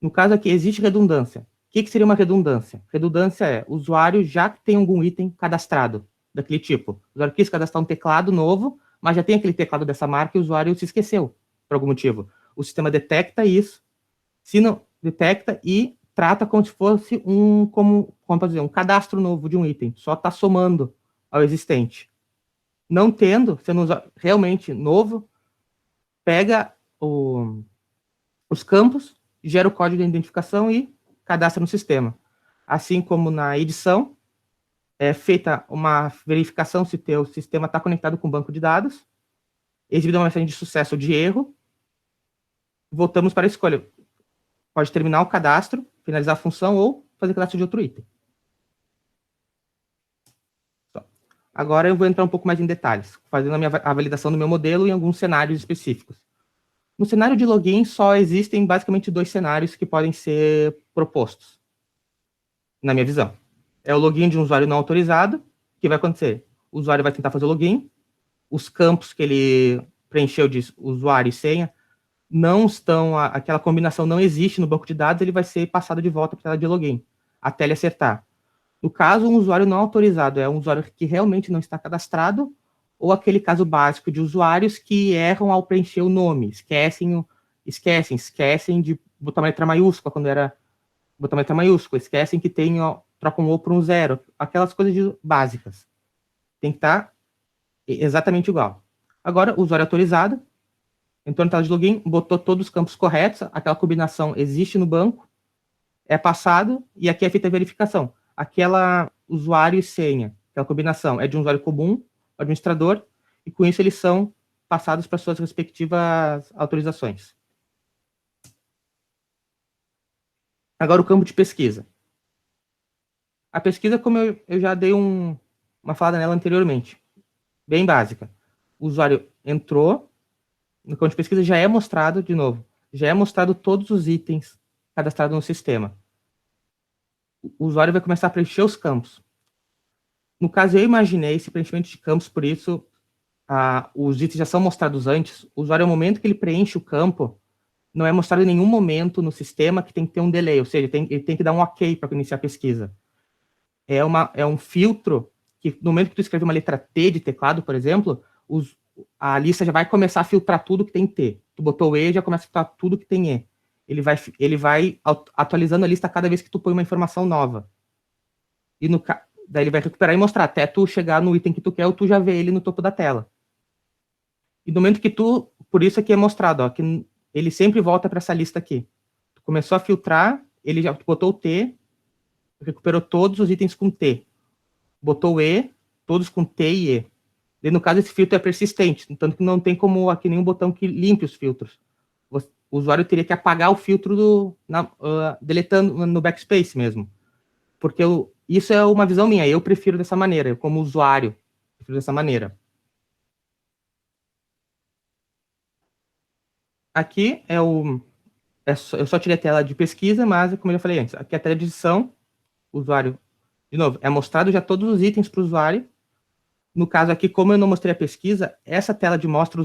No caso aqui, existe redundância. O que seria uma redundância? Redundância é, o usuário já tem algum item cadastrado, daquele tipo. O usuário quis cadastrar um teclado novo, mas já tem aquele teclado dessa marca e o usuário se esqueceu, por algum motivo. O sistema detecta isso, se não detecta e trata como se fosse como posso dizer, um cadastro novo de um item, só está somando ao existente. Não tendo, sendo realmente novo, pega os campos, gera o código de identificação e cadastra no sistema. Assim como na edição, é feita uma verificação se o sistema está conectado com o banco de dados, exibida uma mensagem de sucesso ou de erro, voltamos para a escolha. Pode terminar o cadastro, finalizar a função ou fazer cadastro de outro item. Agora eu vou entrar um pouco mais em detalhes, fazendo a validação do meu modelo em alguns cenários específicos. No cenário de login, só existem basicamente 2 cenários que podem ser propostos, na minha visão. É o login de um usuário não autorizado. O que vai acontecer? O usuário vai tentar fazer o login, os campos que ele preencheu de usuário e senha não estão, aquela combinação não existe no banco de dados, ele vai ser passado de volta para a tela de login, até ele acertar. No caso, um usuário não autorizado é um usuário que realmente não está cadastrado, ou aquele caso básico de usuários que erram ao preencher o nome, esquecem de botar uma letra maiúscula quando era botar uma letra maiúscula, esquecem que tem, troca um O por um zero, aquelas coisas básicas. Tem que estar exatamente igual. Agora, o usuário autorizado, entrou na tela de login, botou todos os campos corretos, aquela combinação existe no banco, é passado, e aqui é feita a verificação. Aquela usuário e senha, aquela combinação é de um usuário comum, administrador, e com isso eles são passados para suas respectivas autorizações. Agora o campo de pesquisa. A pesquisa, como eu já dei uma falada nela anteriormente, bem básica. O usuário entrou, no campo de pesquisa já é mostrado, de novo, já é mostrado todos os itens cadastrados no sistema. O usuário vai começar a preencher os campos. No caso, eu imaginei esse preenchimento de campos, por isso os itens já são mostrados antes. O usuário, no momento que ele preenche o campo, não é mostrado em nenhum momento no sistema que tem que ter um delay, ou seja, ele tem que dar um ok para iniciar a pesquisa. É um filtro que, no momento que tu escreve uma letra T de teclado, por exemplo, a lista já vai começar a filtrar tudo que tem T. Tu botou o E, já começa a filtrar tudo que tem E. Ele vai atualizando a lista cada vez que tu põe uma informação nova. E daí ele vai recuperar e mostrar, até tu chegar no item que tu quer, ou tu já vê ele no topo da tela. E no momento que por isso aqui é mostrado, que ele sempre volta para essa lista aqui. Tu começou a filtrar, ele já botou o T, recuperou todos os itens com T. Botou o E, todos com T e E. E no caso, esse filtro é persistente, tanto que não tem como aqui nenhum botão que limpe os filtros. O usuário teria que apagar o filtro deletando no backspace mesmo. Porque isso é uma visão minha, eu prefiro dessa maneira, eu como usuário, prefiro dessa maneira. Aqui é eu só tirei a tela de pesquisa, mas, como eu já falei antes, aqui é a tela de edição, o usuário, de novo, é mostrado já todos os itens para o usuário. No caso aqui, como eu não mostrei a pesquisa, essa tela de mostra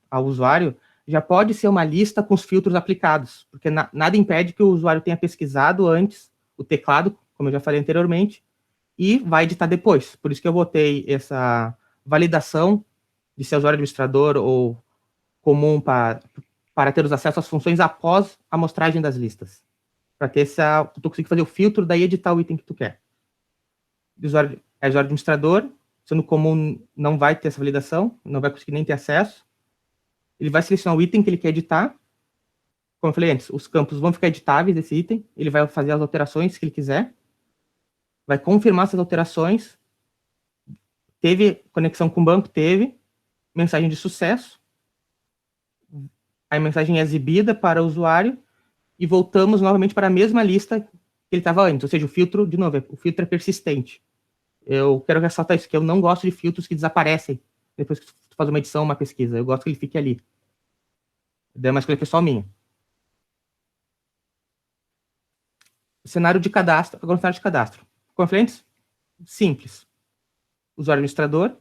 ao usuário, já pode ser uma lista com os filtros aplicados, porque nada impede que o usuário tenha pesquisado antes o teclado, como eu já falei anteriormente, e vai editar depois. Por isso que eu botei essa validação de ser usuário administrador ou comum para ter os acessos às funções após a mostragem das listas. Para ter tu conseguir fazer o filtro, daí editar o item que tu quer. Usuário administrador, sendo comum, não vai ter essa validação, não vai conseguir nem ter acesso. Ele vai selecionar o item que ele quer editar. Como eu falei antes, os campos vão ficar editáveis desse item. Ele vai fazer as alterações que ele quiser. Vai confirmar essas alterações. Teve conexão com o banco? Teve. Mensagem de sucesso. A mensagem é exibida para o usuário. E voltamos novamente para a mesma lista que ele estava antes. Ou seja, o filtro, de novo, o filtro é persistente. Eu quero ressaltar isso, que eu não gosto de filtros que desaparecem depois que tu faz uma edição, uma pesquisa. Eu gosto que ele fique ali. É uma escolha pessoal minha. Cenário de cadastro. Agora, cenário de cadastro. Conferentes? Simples. Usuário administrador.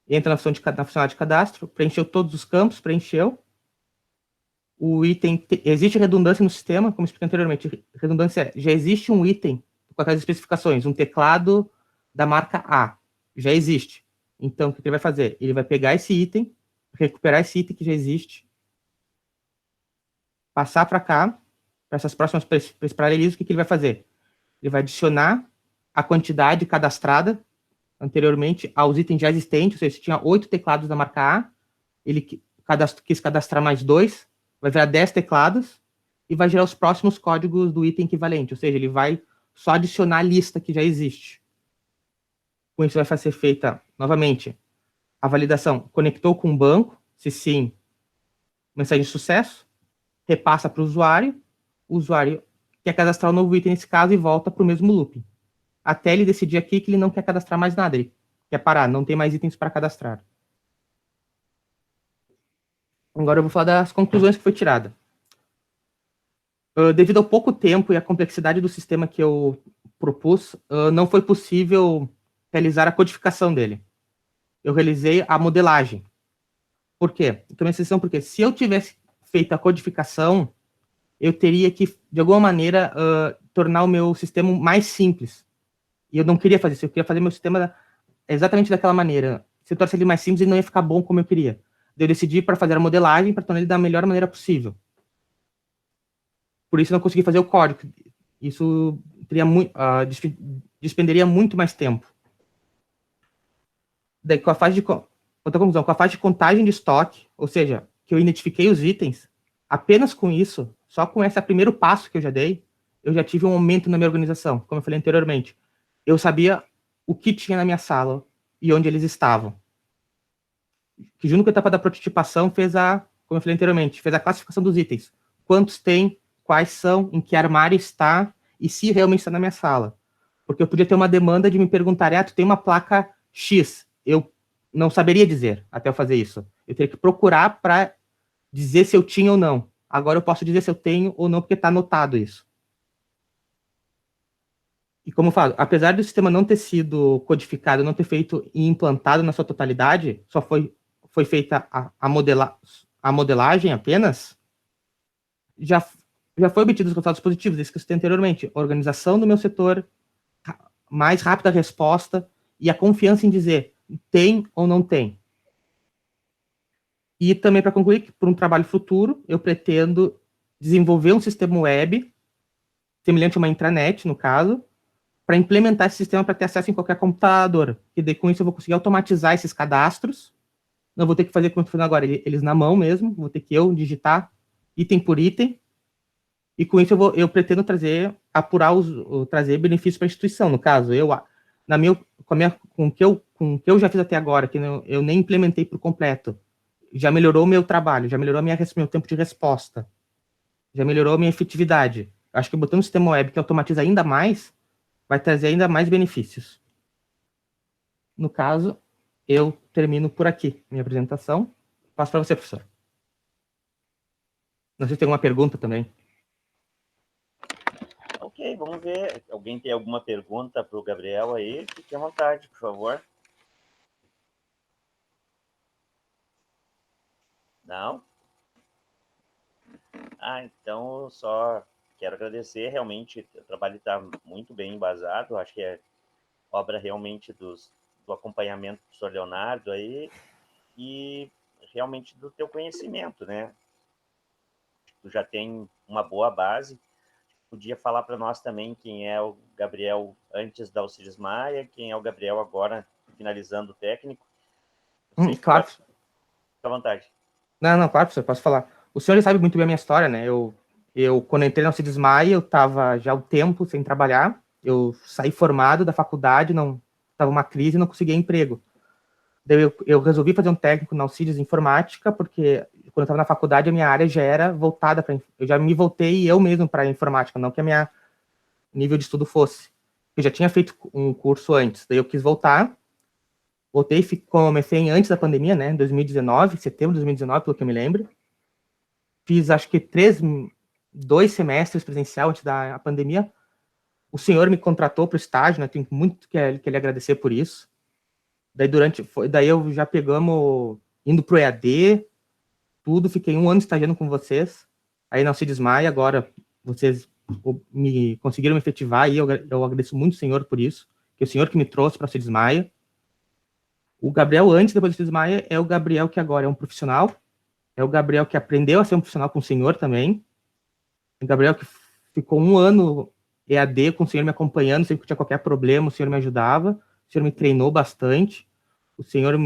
Entra na funcionalidade de cadastro. Preencheu todos os campos. Preencheu. O item... Existe redundância no sistema, como expliquei anteriormente. Redundância já existe um item com aquelas especificações. Um teclado da marca A. Já existe. Então, o que ele vai fazer? Ele vai pegar esse item, recuperar esse item que já existe, passar para cá, para essas próximas, para esse paralelismo, o que ele vai fazer? Ele vai adicionar a quantidade cadastrada anteriormente aos itens já existentes, ou seja, se tinha 8 teclados da marca A, ele quis cadastrar mais 2, vai virar 10 teclados, e vai gerar os próximos códigos do item equivalente, ou seja, ele vai só adicionar a lista que já existe. Com isso vai ser feita, novamente, a validação. Conectou com o banco? Se sim, mensagem de sucesso. Repassa para o usuário quer cadastrar um novo item nesse caso e volta para o mesmo looping. Até ele decidir aqui que ele não quer cadastrar mais nada. Ele quer parar, não tem mais itens para cadastrar. Agora eu vou falar das conclusões que foi tirada. Devido ao pouco tempo e à complexidade do sistema que eu propus, não foi possível realizar a codificação dele. Eu realizei a modelagem. Por quê? Eu tomei essa decisão porque se eu tivesse feito a codificação, eu teria que, de alguma maneira, tornar o meu sistema mais simples. E eu não queria fazer isso. Eu queria fazer meu sistema exatamente daquela maneira. Se eu tornasse ele mais simples, ele não ia ficar bom como eu queria. Eu decidi para fazer a modelagem, para tornar ele da melhor maneira possível. Por isso eu não consegui fazer o código. Isso teria despenderia muito mais tempo. Daí, outra conclusão, com a fase de contagem de estoque, ou seja, que eu identifiquei os itens, apenas com isso, só com esse primeiro passo que eu já dei, eu já tive um aumento na minha organização, como eu falei anteriormente. Eu sabia o que tinha na minha sala e onde eles estavam. Que junto com a etapa da prototipação como eu falei anteriormente, fez a classificação dos itens. Quantos tem, quais são, em que armário está e se realmente está na minha sala. Porque eu podia ter uma demanda de me perguntar, tu tem uma placa X, eu não saberia dizer até eu fazer isso. Eu teria que procurar para dizer se eu tinha ou não. Agora eu posso dizer se eu tenho ou não, porque está anotado isso. E como eu falo, apesar do sistema não ter sido codificado, não ter feito e implantado na sua totalidade, só foi feita a modelagem apenas, já foi obtido os resultados positivos, isso que eu citei anteriormente. A organização do meu setor, mais rápida resposta e a confiança em dizer tem ou não tem. E também, para concluir, que por um trabalho futuro, eu pretendo desenvolver um sistema web, semelhante a uma intranet, no caso, para implementar esse sistema para ter acesso em qualquer computador. E daí, com isso, eu vou conseguir automatizar esses cadastros. Não vou ter que fazer como eu estou fazendo agora, eles na mão mesmo, vou ter que eu digitar item por item. E com isso, eu pretendo trazer benefícios para a instituição. No caso, com o que eu já fiz até agora, que eu nem implementei por completo, já melhorou o meu trabalho, já melhorou meu tempo de resposta, já melhorou a minha efetividade. Acho que botando um sistema web que automatiza ainda mais, vai trazer ainda mais benefícios. No caso, eu termino por aqui minha apresentação. Passo para você, professor. Não sei se tem alguma pergunta também. Ok, vamos ver. Alguém tem alguma pergunta para o Gabriel aí? Fique à vontade, por favor. Não? Então só quero agradecer. Realmente, o trabalho está muito bem embasado. Acho que é obra realmente do acompanhamento do professor Leonardo aí e realmente do teu conhecimento, né? Tu já tem uma boa base. Podia falar para nós também quem é o Gabriel antes da Alcides Maia, quem é o Gabriel agora finalizando o técnico. Claro. Fica à vontade. Não, claro, professor, posso falar. O senhor sabe muito bem a minha história, né? Quando entrei na Alcides Maia, eu estava já há um tempo sem trabalhar. Eu saí formado da faculdade, não estava uma crise e não conseguia emprego. Daí eu resolvi fazer um técnico na Alcides Informática, porque quando eu estava na faculdade, a minha área já era voltada para... Eu já me voltei eu mesmo para a informática, não que a minha nível de estudo fosse. Eu já tinha feito um curso antes, daí eu quis voltar. Voltei, comecei antes da pandemia, né? 2019, setembro de 2019, pelo que eu me lembro. Fiz, acho que 2 semestres presencial antes da pandemia. O senhor me contratou para o estágio, né? Tenho muito que lhe agradecer por isso. Daí eu já pegamos, indo para o EAD, tudo. Fiquei 1 ano estagiando com vocês. Aí não se desmaia, agora vocês conseguiram me efetivar e eu agradeço muito o senhor por isso, que é o senhor que me trouxe para o Se Desmaia. O Gabriel, antes, depois do Se Desmaia, é o Gabriel que agora é um profissional, é o Gabriel que aprendeu a ser um profissional com o senhor também, o Gabriel que ficou 1 ano EAD com o senhor me acompanhando, sempre que tinha qualquer problema, o senhor me ajudava, o senhor me treinou bastante, o senhor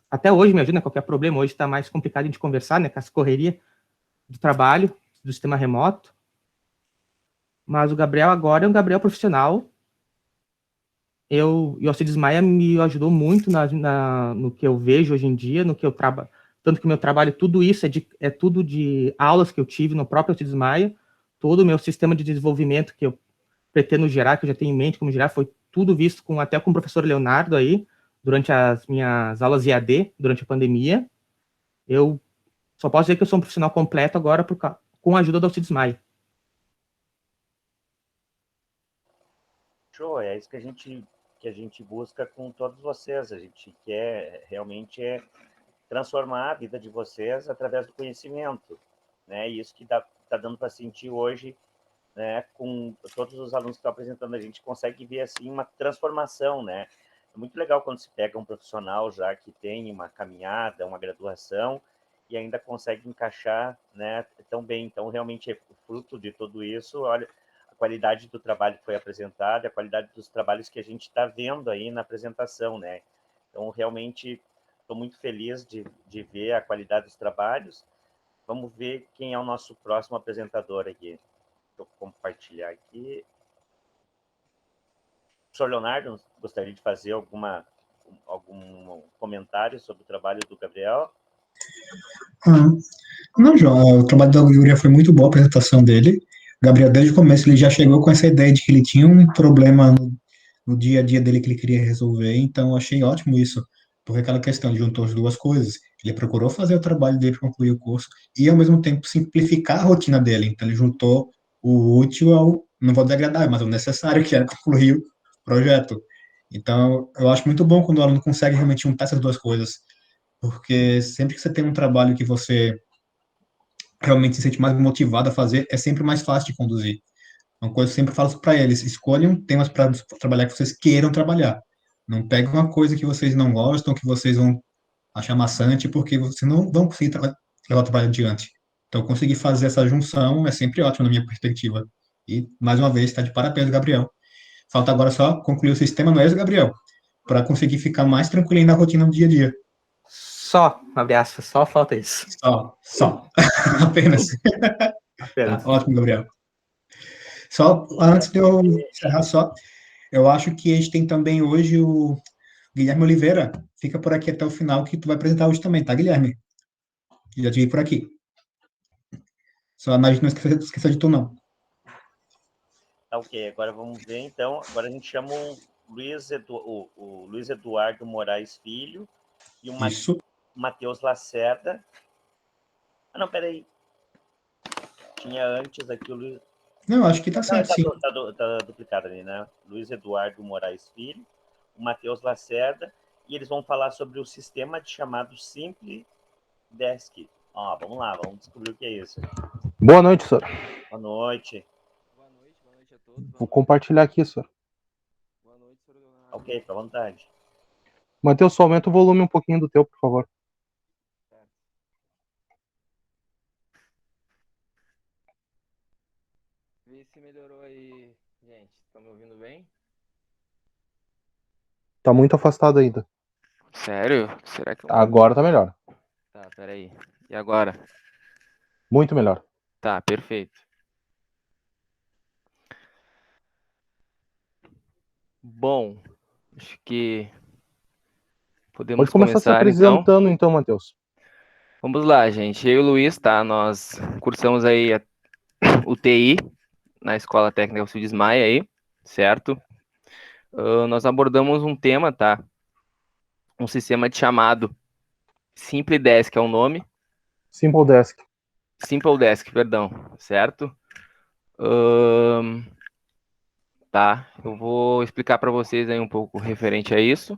até hoje me ajuda em qualquer problema. Hoje está mais complicado a gente conversar, né, com as correrias do trabalho, do sistema remoto, mas o Gabriel agora é um Gabriel profissional. E o Alcides Maia me ajudou muito no que eu vejo hoje em dia, no que eu trabalho. Tanto que o meu trabalho, tudo isso é tudo de aulas que eu tive no próprio Alcides Maia. Todo o meu sistema de desenvolvimento que eu pretendo gerar, que eu já tenho em mente como gerar, foi tudo visto até com o professor Leonardo aí, durante as minhas aulas EAD, durante a pandemia. Eu só posso dizer que eu sou um profissional completo agora com a ajuda do Alcides Maia. Show, é isso que a gente busca com todos vocês. A gente quer realmente transformar a vida de vocês através do conhecimento, né? E isso que tá dando para sentir hoje, né? Com todos os alunos que estão apresentando, a gente consegue ver assim uma transformação, né? É muito legal quando se pega um profissional já que tem uma caminhada, uma graduação e ainda consegue encaixar, né, tão bem. Então, realmente, é fruto de tudo isso. Olha, a qualidade do trabalho que foi apresentado, a qualidade dos trabalhos que a gente está vendo aí na apresentação, né? Então, realmente, estou muito feliz de ver a qualidade dos trabalhos. Vamos ver quem é o nosso próximo apresentador aqui. Deixa eu compartilhar aqui. O professor Leonardo, gostaria de fazer algum comentário sobre o trabalho do Gabriel? Não, João, o trabalho da Gabriel foi muito bom, a apresentação dele. O Gabriel, desde o começo, ele já chegou com essa ideia de que ele tinha um problema no dia a dia dele que ele queria resolver, então eu achei ótimo isso, porque aquela questão, ele juntou as duas coisas. Ele procurou fazer o trabalho dele para concluir o curso e, ao mesmo tempo, simplificar a rotina dele. Então, ele juntou o útil ao, não vou dizer agradável, mas o necessário, que era concluir o projeto. Então, eu acho muito bom quando o aluno consegue realmente juntar essas duas coisas, porque sempre que você tem um trabalho que você realmente se sente mais motivado a fazer, é sempre mais fácil de conduzir. Uma coisa que eu sempre falo para eles: escolham temas para trabalhar que vocês queiram trabalhar. Não peguem uma coisa que vocês não gostam, que vocês vão achar maçante, porque vocês não vão conseguir levar o trabalho adiante. Então, conseguir fazer essa junção é sempre ótimo na minha perspectiva. E, mais uma vez, está de parabéns, Gabriel. Falta agora só concluir o sistema, não é isso, Gabriel? Para conseguir ficar mais tranquilo na rotina do dia a dia. Só, abre aspas, só falta isso. Só. Apenas. Apenas. Tá, ótimo, Gabriel. Só antes de eu encerrar, eu acho que a gente tem também hoje o Guilherme Oliveira. Fica por aqui até o final, que tu vai apresentar hoje também, tá, Guilherme? Já te vi por aqui. Só a gente não esqueça de tu, não. Tá, ok, agora vamos ver, então. Agora a gente chama o Luiz Eduardo Moraes Filho e o Isso. Matheus Lacerda. Não, peraí. Tinha antes aqui o Luiz... Não, acho que tá Não, certo, sim. tá duplicado ali, né? Luiz Eduardo Moraes Filho, o Matheus Lacerda, e eles vão falar sobre o sistema de chamado Simple Desk. Ó, vamos lá, vamos descobrir o que é isso. Boa noite, senhor. Boa noite. Boa noite a todos. Vou compartilhar aqui, senhor. Boa noite, senhor Leonardo. Ok, fica à vontade. Matheus, só aumenta o volume um pouquinho do teu, por favor. Vê se melhorou aí, gente. Estão me ouvindo bem? Tá muito afastado ainda. Sério? Será que... Agora tá melhor. Tá, peraí. E agora? Muito melhor. Tá, perfeito. Bom, acho que podemos Pode começar se começar, então. apresentando, então, Matheus. Vamos lá, gente. Eu e o Luiz, tá? Nós cursamos aí o TI na Escola Técnica Alcides Maia aí, certo? Nós abordamos um tema, tá? Um sistema de chamado Simple Desk é o nome. Simple Desk. Simple Desk, perdão, certo? Tá, eu vou explicar para vocês aí um pouco referente a isso.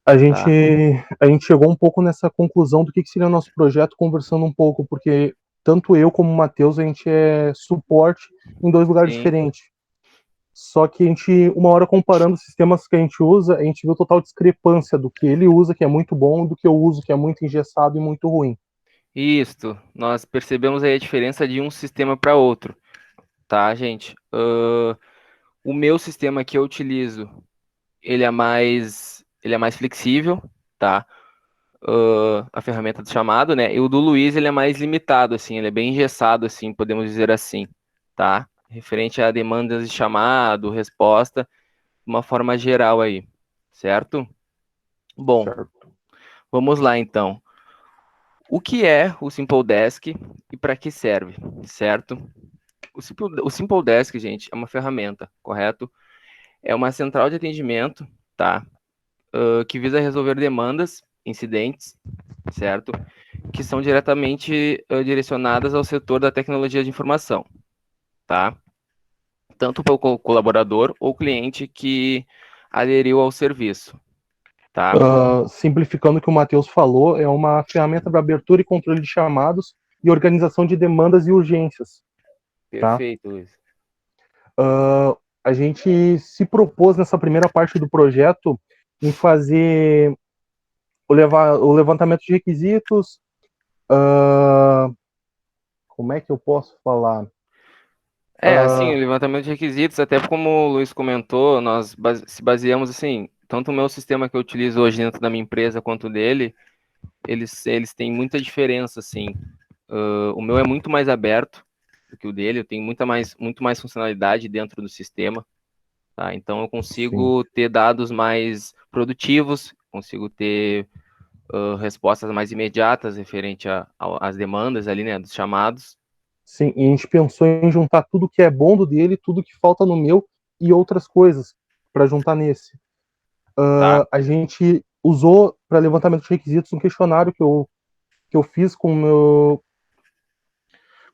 A gente chegou um pouco nessa conclusão do que seria nosso projeto, conversando um pouco, porque tanto eu como o Matheus, a gente é suporte em dois lugares Sim. diferentes. Só que a gente, uma hora comparando os sistemas que a gente usa, a gente viu total discrepância do que ele usa, que é muito bom, do que eu uso, que é muito engessado e muito ruim. Isto, nós percebemos aí a diferença de um sistema para outro, tá, gente? O meu sistema que eu utilizo, ele é mais flexível, tá? A ferramenta do chamado, né? E o do Luiz, ele é mais limitado, assim, ele é bem engessado, assim, podemos dizer assim, tá? Referente a demandas de chamado, resposta, de uma forma geral aí, certo? Bom, Certo. vamos lá, então. O que é o Simple Desk e para que serve, certo? O Simple Desk, gente, é uma ferramenta, correto? É uma central de atendimento, tá? Que visa resolver demandas, incidentes, certo? Que são diretamente direcionadas ao setor da tecnologia de informação, tá? Tanto para o colaborador ou cliente que aderiu ao serviço, tá? Simplificando o que o Matheus falou, é uma ferramenta para abertura e controle de chamados e organização de demandas e urgências. Perfeito, Luiz. A gente se propôs nessa primeira parte do projeto em fazer o levantamento de requisitos. Como é que eu posso falar? Assim, o levantamento de requisitos, até como o Luiz comentou, nós se baseamos, assim, tanto o meu sistema que eu utilizo hoje dentro da minha empresa quanto o dele, eles têm muita diferença, assim. O meu é muito mais aberto do que o dele, eu tenho muito mais funcionalidade dentro do sistema, tá? Então eu consigo ter dados mais produtivos, consigo ter respostas mais imediatas referente às demandas ali, né, dos chamados. Sim, e a gente pensou em juntar tudo que é bom do dele, tudo que falta no meu e outras coisas para juntar nesse. Tá. A gente usou para levantamento de requisitos um questionário que eu fiz com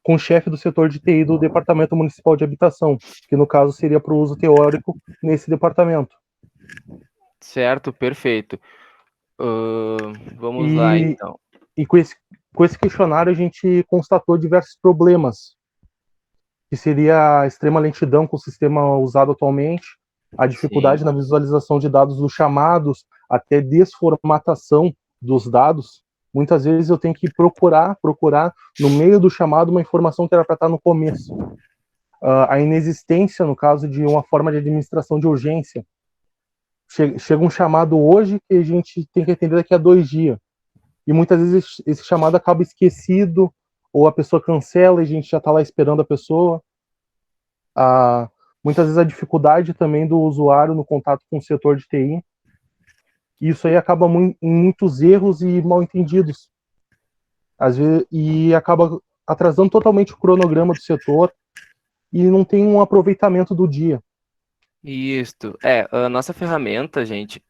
o chefe do setor de TI do Departamento Municipal de Habitação, que no caso seria para o uso teórico nesse departamento. Certo, perfeito. Vamos lá, então. E com esse questionário a gente constatou diversos problemas, que seria a extrema lentidão com o sistema usado atualmente, a dificuldade na visualização de dados dos chamados, até desformatação dos dados. Muitas vezes eu tenho que procurar no meio do chamado uma informação que era para estar no começo. A inexistência, no caso de uma forma de administração de urgência. Chega um chamado hoje que a gente tem que atender daqui a 2 dias. E muitas vezes esse chamado acaba esquecido, ou a pessoa cancela e a gente já está lá esperando a pessoa. Muitas vezes a dificuldade também do usuário no contato com o setor de TI. Isso aí acaba em muitos erros e mal entendidos. Às vezes, e acaba atrasando totalmente o cronograma do setor e não tem um aproveitamento do dia. Isso. A nossa ferramenta, gente,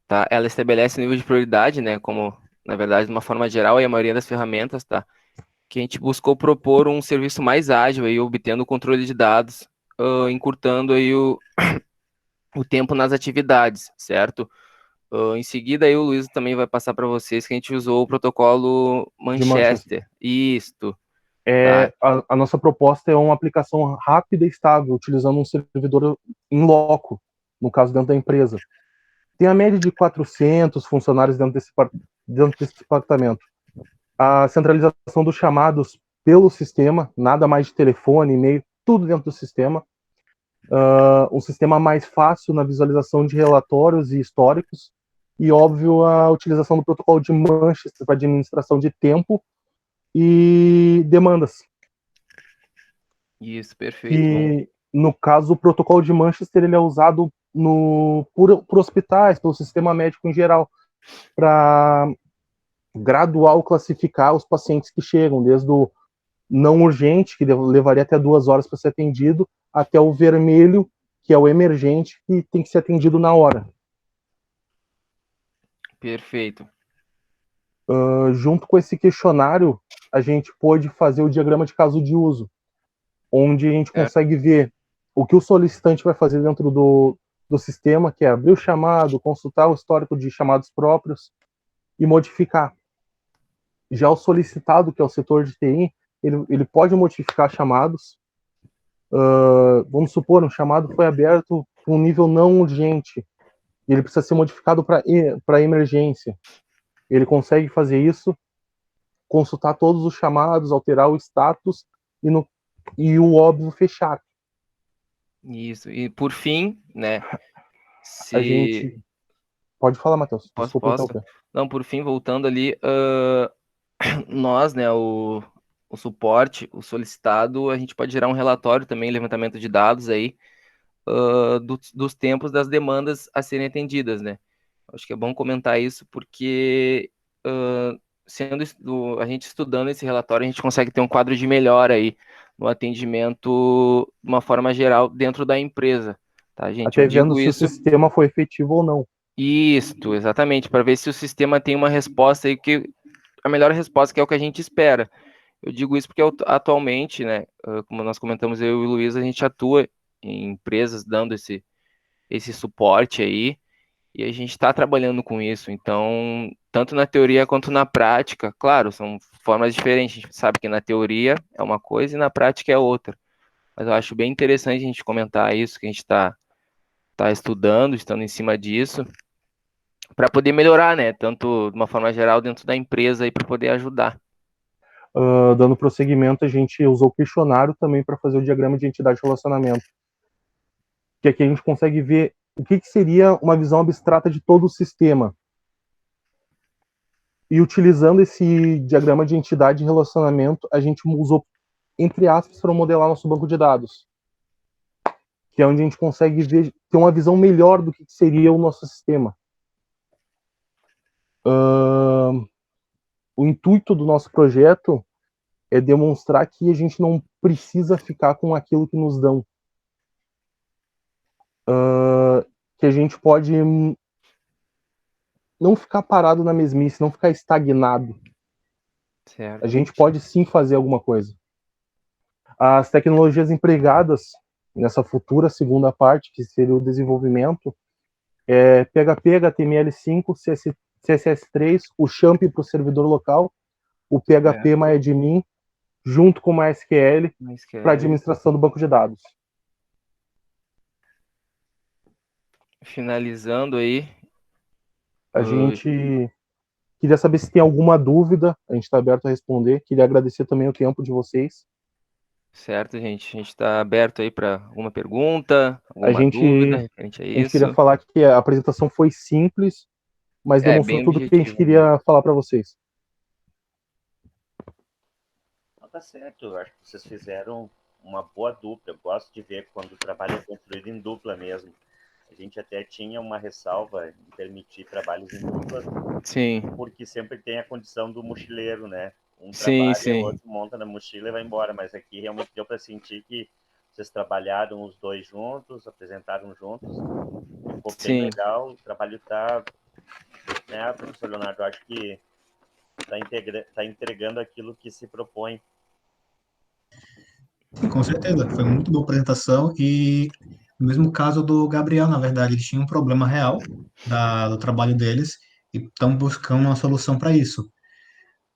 tá, ela estabelece nível de prioridade, né, como, na verdade, de uma forma geral, e a maioria das ferramentas, tá, que a gente buscou propor um serviço mais ágil, aí, obtendo o controle de dados, encurtando aí o tempo nas atividades, certo? Em seguida, aí o Luiz também vai passar para vocês que a gente usou o protocolo De Manchester. Manchester. Isto. A nossa proposta é uma aplicação rápida e estável, utilizando um servidor em loco, no caso dentro da empresa. Tem a média de 400 funcionários dentro desse departamento. A centralização dos chamados pelo sistema, nada mais de telefone, e-mail, tudo dentro do sistema. Um sistema mais fácil na visualização de relatórios e históricos. E, óbvio, a utilização do protocolo de Manchester para administração de tempo e demandas. Isso, perfeito. E, no caso, o protocolo de Manchester ele é usado por hospitais, pelo sistema médico em geral, para gradual classificar os pacientes que chegam, desde o não urgente, que levaria até 2 horas para ser atendido, até o vermelho, que é o emergente, que tem que ser atendido na hora. Perfeito. Junto com esse questionário, a gente pôde fazer o diagrama de caso de uso, onde a gente consegue ver o que o solicitante vai fazer dentro do sistema, que é abrir o chamado, consultar o histórico de chamados próprios e modificar. Já o solicitado, que é o setor de TI, ele pode modificar chamados. Vamos supor, um chamado foi aberto para um nível não urgente, e ele precisa ser modificado para emergência. Ele consegue fazer isso, consultar todos os chamados, alterar o status e o óbvio fechar. Isso. E por fim, né? A gente pode falar, Matheus. Posso? Não, por fim, voltando ali, nós, né, o suporte, o solicitado, a gente pode gerar um relatório também, levantamento de dados aí, dos tempos das demandas a serem atendidas, né? Acho que é bom comentar isso porque a gente estudando esse relatório, a gente consegue ter um quadro de melhora aí no atendimento de uma forma geral dentro da empresa, tá, gente? Até vendo se o sistema foi efetivo ou não. Isso, exatamente, para ver se o sistema tem uma resposta aí, que a melhor resposta que é o que a gente espera. Eu digo isso porque atualmente, né, como nós comentamos, eu e o Luiz, a gente atua em empresas dando esse suporte aí, e a gente está trabalhando com isso. Então, tanto na teoria quanto na prática, claro, são formas diferentes. A gente sabe que na teoria é uma coisa e na prática é outra. Mas eu acho bem interessante a gente comentar isso, que a gente está estudando, estando em cima disso, para poder melhorar, né? Tanto de uma forma geral dentro da empresa aí, para poder ajudar. Dando prosseguimento, a gente usou o questionário também para fazer o diagrama de entidade de relacionamento. Que aqui a gente consegue ver o que seria uma visão abstrata de todo o sistema. E utilizando esse diagrama de entidade de relacionamento, a gente usou, entre aspas, para modelar nosso banco de dados. Que é onde a gente consegue ver, ter uma visão melhor do que seria o nosso sistema. O intuito do nosso projeto é demonstrar que a gente não precisa ficar com aquilo que nos dão. Que a gente pode não ficar parado na mesmice, não ficar estagnado. Certo. A gente pode sim fazer alguma coisa. As tecnologias empregadas nessa futura segunda parte, que seria o desenvolvimento, é PHP, HTML5, CSS3, o XAMPP para o servidor local, o PHP MyAdmin, junto com o MySQL, para administração do banco de dados. Finalizando aí. A gente queria saber se tem alguma dúvida, a gente está aberto a responder. Queria agradecer também o tempo de vocês. Certo, gente. A gente está aberto aí para alguma pergunta, alguma dúvida referente a isso. A gente queria falar que a apresentação foi simples, mas demonstrou tudo o que a gente queria falar para vocês. Tá certo, eu acho que vocês fizeram uma boa dupla. Eu gosto de ver quando o trabalho é construído em dupla mesmo. A gente até tinha uma ressalva em permitir trabalhos em dupla, sim, porque sempre tem a condição do mochileiro, né? Um sim, trabalha, o outro monta na mochila e vai embora, mas aqui realmente deu para sentir que vocês trabalharam os dois juntos, apresentaram juntos, ficou bem legal, o trabalho está, né, professor Leonardo, acho que Está entregando aquilo que se propõe. Com certeza, foi muito boa apresentação e no mesmo caso do Gabriel, na verdade, eles tinham um problema real do trabalho deles e estão buscando uma solução para isso.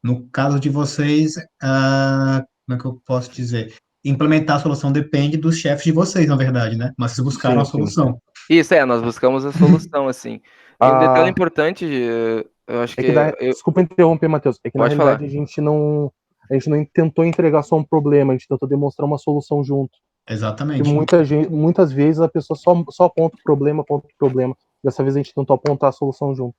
No caso de vocês, como é que eu posso dizer? Implementar a solução depende dos chefes de vocês, na verdade, né? Mas vocês buscaram a Sim, sim. solução. Isso, nós buscamos a solução, assim. Tem um detalhe importante, eu acho que... Desculpa interromper, Matheus. É que, na Pode realidade, falar. a gente não tentou entregar só um problema, a gente tentou demonstrar uma solução junto. Exatamente. Porque muitas vezes a pessoa só aponta o problema. Dessa vez a gente tentou apontar a solução junto.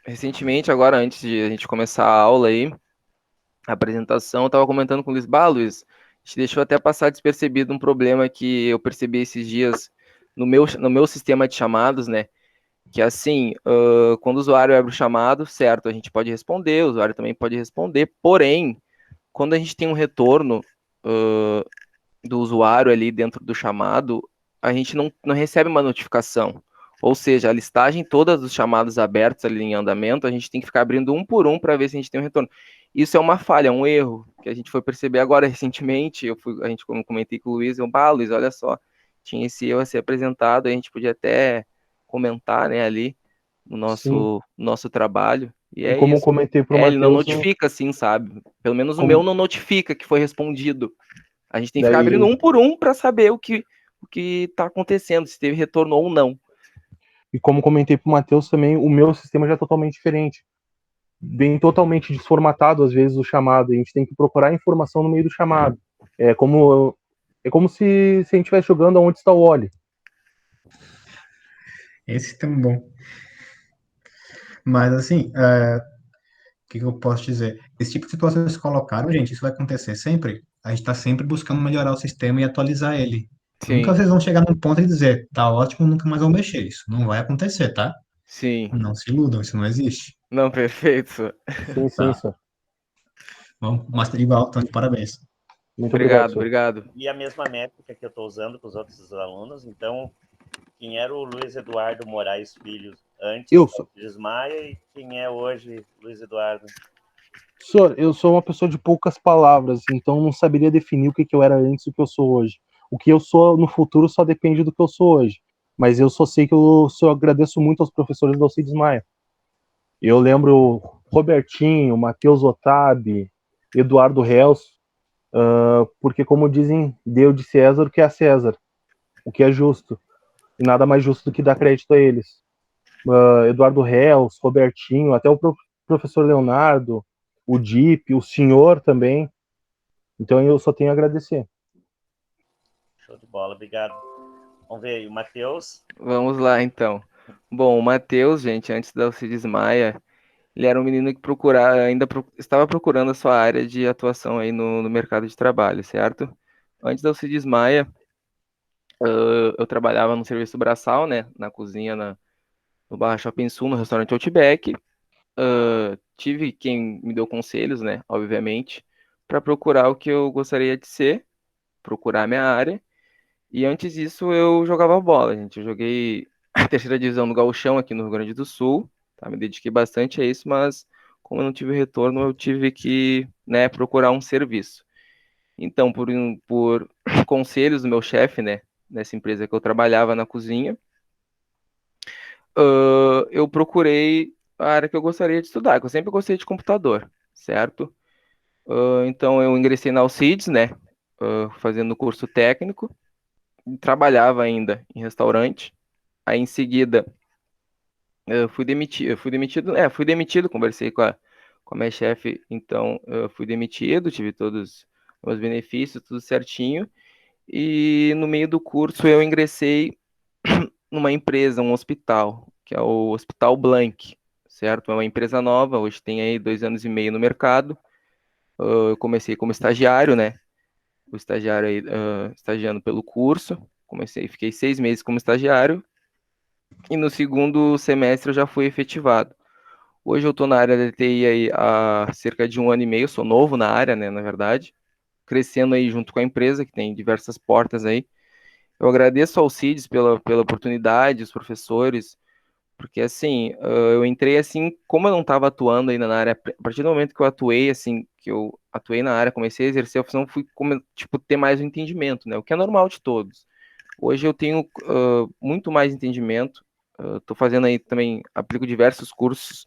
Recentemente, agora, antes de a gente começar a aula aí, a apresentação, eu estava comentando com o Luiz. Luiz, a gente deixou até passar despercebido um problema que eu percebi esses dias no meu sistema de chamados, né? Que assim, quando o usuário abre o chamado, certo, a gente pode responder, o usuário também pode responder, porém, quando a gente tem um retorno do usuário ali dentro do chamado, a gente não recebe uma notificação. Ou seja, a listagem toda dos chamados abertos ali em andamento, a gente tem que ficar abrindo um por um para ver se a gente tem um retorno. Isso é uma falha, um erro, que a gente foi perceber agora recentemente. Como comentei com o Luiz, Luiz, olha só, tinha esse erro a ser apresentado, a gente podia até comentar, né, ali no nosso trabalho. E como isso. Eu comentei pro Ele não Matheus, notifica, assim, sabe? Pelo menos o meu não notifica que foi respondido. A gente tem que ficar Daí- abrindo um por um para saber o que está acontecendo, se teve retorno ou não. E como comentei pro Matheus também, o meu sistema já é totalmente diferente. Vem totalmente desformatado, às vezes, o chamado. A gente tem que procurar informação no meio do chamado. É como se a gente estivesse jogando Onde Está o Oli. Esse é tão bom. Mas, assim, o que eu posso dizer? Esse tipo de situação que vocês colocaram, gente, isso vai acontecer sempre. A gente está sempre buscando melhorar o sistema e atualizar ele. Sim. Nunca vocês vão chegar num ponto e dizer, tá ótimo, nunca mais vão mexer. Isso não vai acontecer, tá? Sim. Não se iludam, isso não existe. Não, perfeito. Sim, Tá. senhor. Bom, Master igual, então, de parabéns. Muito obrigado. E a mesma métrica que eu estou usando para os outros alunos, então, quem era o Luiz Eduardo Moraes Filho antes do Desmaia e quem é hoje Luiz Eduardo? Senhor, eu sou uma pessoa de poucas palavras, então não saberia definir o que eu era antes e o que eu sou hoje. O que eu sou no futuro só depende do que eu sou hoje. Mas eu só sei que eu agradeço muito aos professores da Alcides Maia. Eu lembro Robertinho, Matheus Otabi, Eduardo Helso, porque, como dizem, deu de César o que é a César, o que é justo. E nada mais justo do que dar crédito a eles. Eduardo Helso, Robertinho, até o professor Leonardo, o Dip, o senhor também. Então eu só tenho a agradecer. Show de bola, obrigado. Vamos ver aí, o Matheus. Vamos lá, então. Bom, o Matheus, gente, antes da Alcides Maia, ele era um menino que estava procurando a sua área de atuação aí no mercado de trabalho, certo? Antes da Alcides Maia, eu trabalhava no serviço braçal, né, na cozinha no Barra Shopping Sul, no restaurante Outback. Tive quem me deu conselhos, né, obviamente, para procurar o que eu gostaria de ser, procurar a minha área. E antes disso eu jogava bola, gente. Eu joguei a terceira divisão do Gauchão aqui no Rio Grande do Sul, tá? Me dediquei bastante a isso, mas como eu não tive retorno, eu tive que, né, procurar um serviço. Então, por conselhos do meu chefe, né, nessa empresa que eu trabalhava na cozinha, eu procurei a área que eu gostaria de estudar, que eu sempre gostei de computador, certo? Então eu ingressei na Alcides, né, fazendo curso técnico, trabalhava ainda em restaurante. Aí em seguida eu fui demitido, conversei com a minha chefe, então eu fui demitido, tive todos os meus benefícios, tudo certinho. E no meio do curso eu ingressei numa empresa, um hospital, que é o Hospital Blank, certo? É uma empresa nova, hoje tem aí 2 anos e meio no mercado. Eu comecei como estagiário, né? O estagiário aí, estagiando pelo curso. Fiquei 6 meses como estagiário. E no segundo semestre eu já fui efetivado. Hoje eu estou na área da TI aí há cerca de 1 ano e meio, sou novo na área, né, na verdade. Crescendo aí junto com a empresa, que tem diversas portas aí. Eu agradeço ao CIDS pela oportunidade, os professores, Porque, assim, eu entrei, assim, como eu não estava atuando ainda na área, a partir do momento que eu atuei, assim, que eu atuei na área, comecei a exercer a função, fui, tipo, ter mais um entendimento, né? O que é normal de todos. Hoje eu tenho muito mais entendimento. Estou fazendo aí também, aplico diversos cursos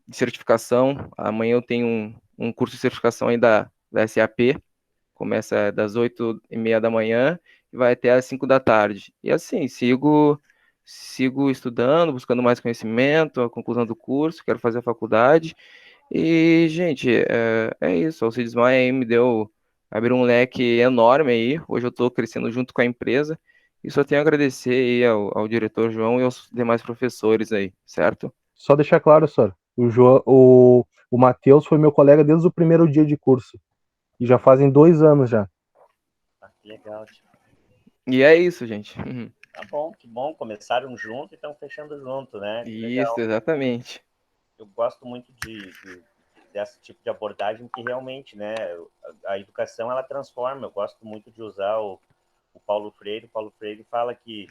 de certificação. Amanhã eu tenho um curso de certificação aí da SAP, começa das 8h30 da manhã e vai até às 5 da tarde. E assim, sigo estudando, buscando mais conhecimento, a conclusão do curso, quero fazer a faculdade. E, gente, é isso. O Alcides Maia aí abriu um leque enorme aí. Hoje eu estou crescendo junto com a empresa. E só tenho a agradecer aí ao diretor João e aos demais professores aí, certo? Só deixar claro, senhor, o Matheus foi meu colega desde o primeiro dia de curso. E já fazem 2 anos já. Ah, que legal, tipo. E é isso, gente. Tá bom, que bom. Começaram junto e estão fechando junto, né? Que Isso, legal. exatamente. Eu gosto muito desse tipo de abordagem que realmente, né? A educação, ela transforma. Eu gosto muito de usar o Paulo Freire. O Paulo Freire fala que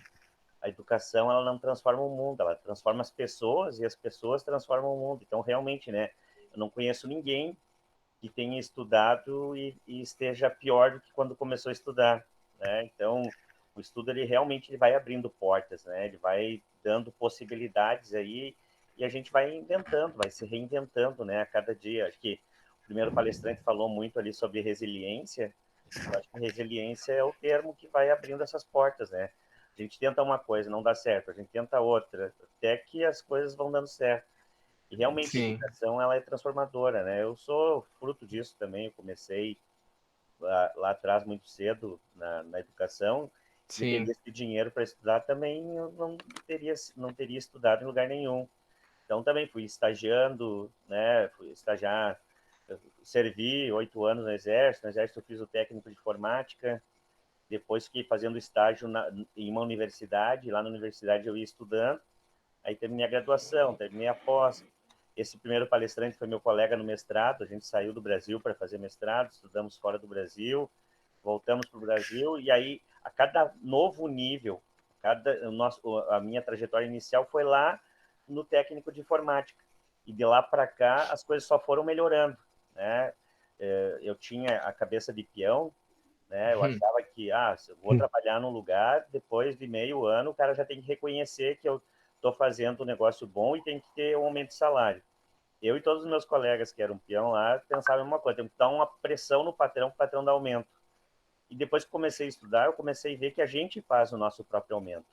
a educação, ela não transforma o mundo, ela transforma as pessoas e as pessoas transformam o mundo. Então, realmente, né? Eu não conheço ninguém que tenha estudado e esteja pior do que quando começou a estudar, né? Então, o estudo, ele realmente ele vai abrindo portas, né? Ele vai dando possibilidades aí e a gente vai inventando, vai se reinventando, né? A cada dia. Acho que o primeiro palestrante falou muito ali sobre resiliência. Eu acho que resiliência é o termo que vai abrindo essas portas, né? A gente tenta uma coisa, não dá certo, a gente tenta outra, até que as coisas vão dando certo. E realmente a Sim, educação, ela é transformadora, né? Eu sou fruto disso também. Eu comecei lá atrás muito cedo na educação. Se sim, dependesse de dinheiro para estudar, também eu não teria estudado em lugar nenhum. Então também fui estagiando, né? Fui estagiar, servi 8 anos no Exército. No Exército eu fiz o técnico de informática. Depois fiquei fazendo estágio em uma universidade. Lá na universidade eu ia estudando. Aí terminei a graduação, terminei a pós. Esse primeiro palestrante foi meu colega no mestrado. A gente saiu do Brasil para fazer mestrado, estudamos fora do Brasil, voltamos para o Brasil e aí a cada novo nível, a minha trajetória inicial foi lá no técnico de informática e de lá para cá as coisas só foram melhorando, né? Eu tinha a cabeça de peão, né? Eu achava que, se eu vou trabalhar num lugar, depois de meio ano, o cara já tem que reconhecer que eu estou fazendo um negócio bom e tem que ter um aumento de salário. Eu e todos os meus colegas que eram peão lá pensavam a mesma coisa, tem que dar uma pressão no patrão para o patrão dar aumento. E depois que comecei a estudar, eu comecei a ver que a gente faz o nosso próprio aumento.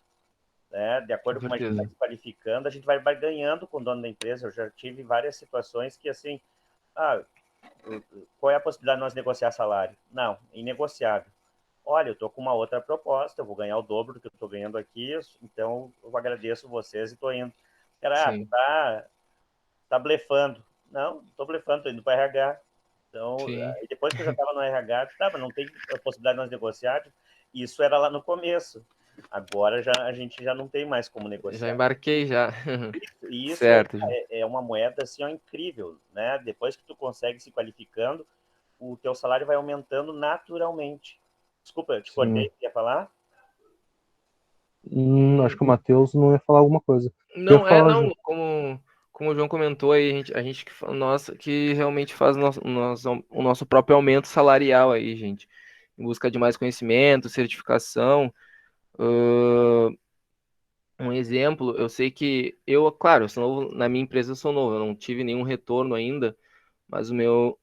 Né? De com acordo com como a gente vai certeza. se qualificando, a gente vai ganhando com o dono da empresa. Eu já tive várias situações que, assim, qual é a possibilidade de nós negociar salário? Não, inegociável. Olha, eu estou com uma outra proposta, eu vou ganhar o dobro do que eu estou ganhando aqui, então eu agradeço vocês e estou indo. Cara, tu Sim, tá blefando. Não estou blefando, estou indo para RH. Então, sim. depois que eu já estava no RH, mas não tem a possibilidade de nós negociar. Isso era lá no começo. Agora a gente já não tem mais como Já negociar. embarquei já. E isso Certo, gente. é uma moeda assim, incrível, né? Depois que tu consegue se qualificando, o teu salário vai aumentando naturalmente. Desculpa, eu te Sim. cortei, quer falar? Acho que o Matheus não ia falar alguma coisa. Eu ia Não, falar, não, como o João comentou aí, a gente que realmente faz o nosso próprio aumento salarial aí, gente. Em busca de mais conhecimento, certificação. Um exemplo, eu sei que claro, eu sou novo, na minha empresa eu sou novo, eu não tive nenhum retorno ainda, mas o meu,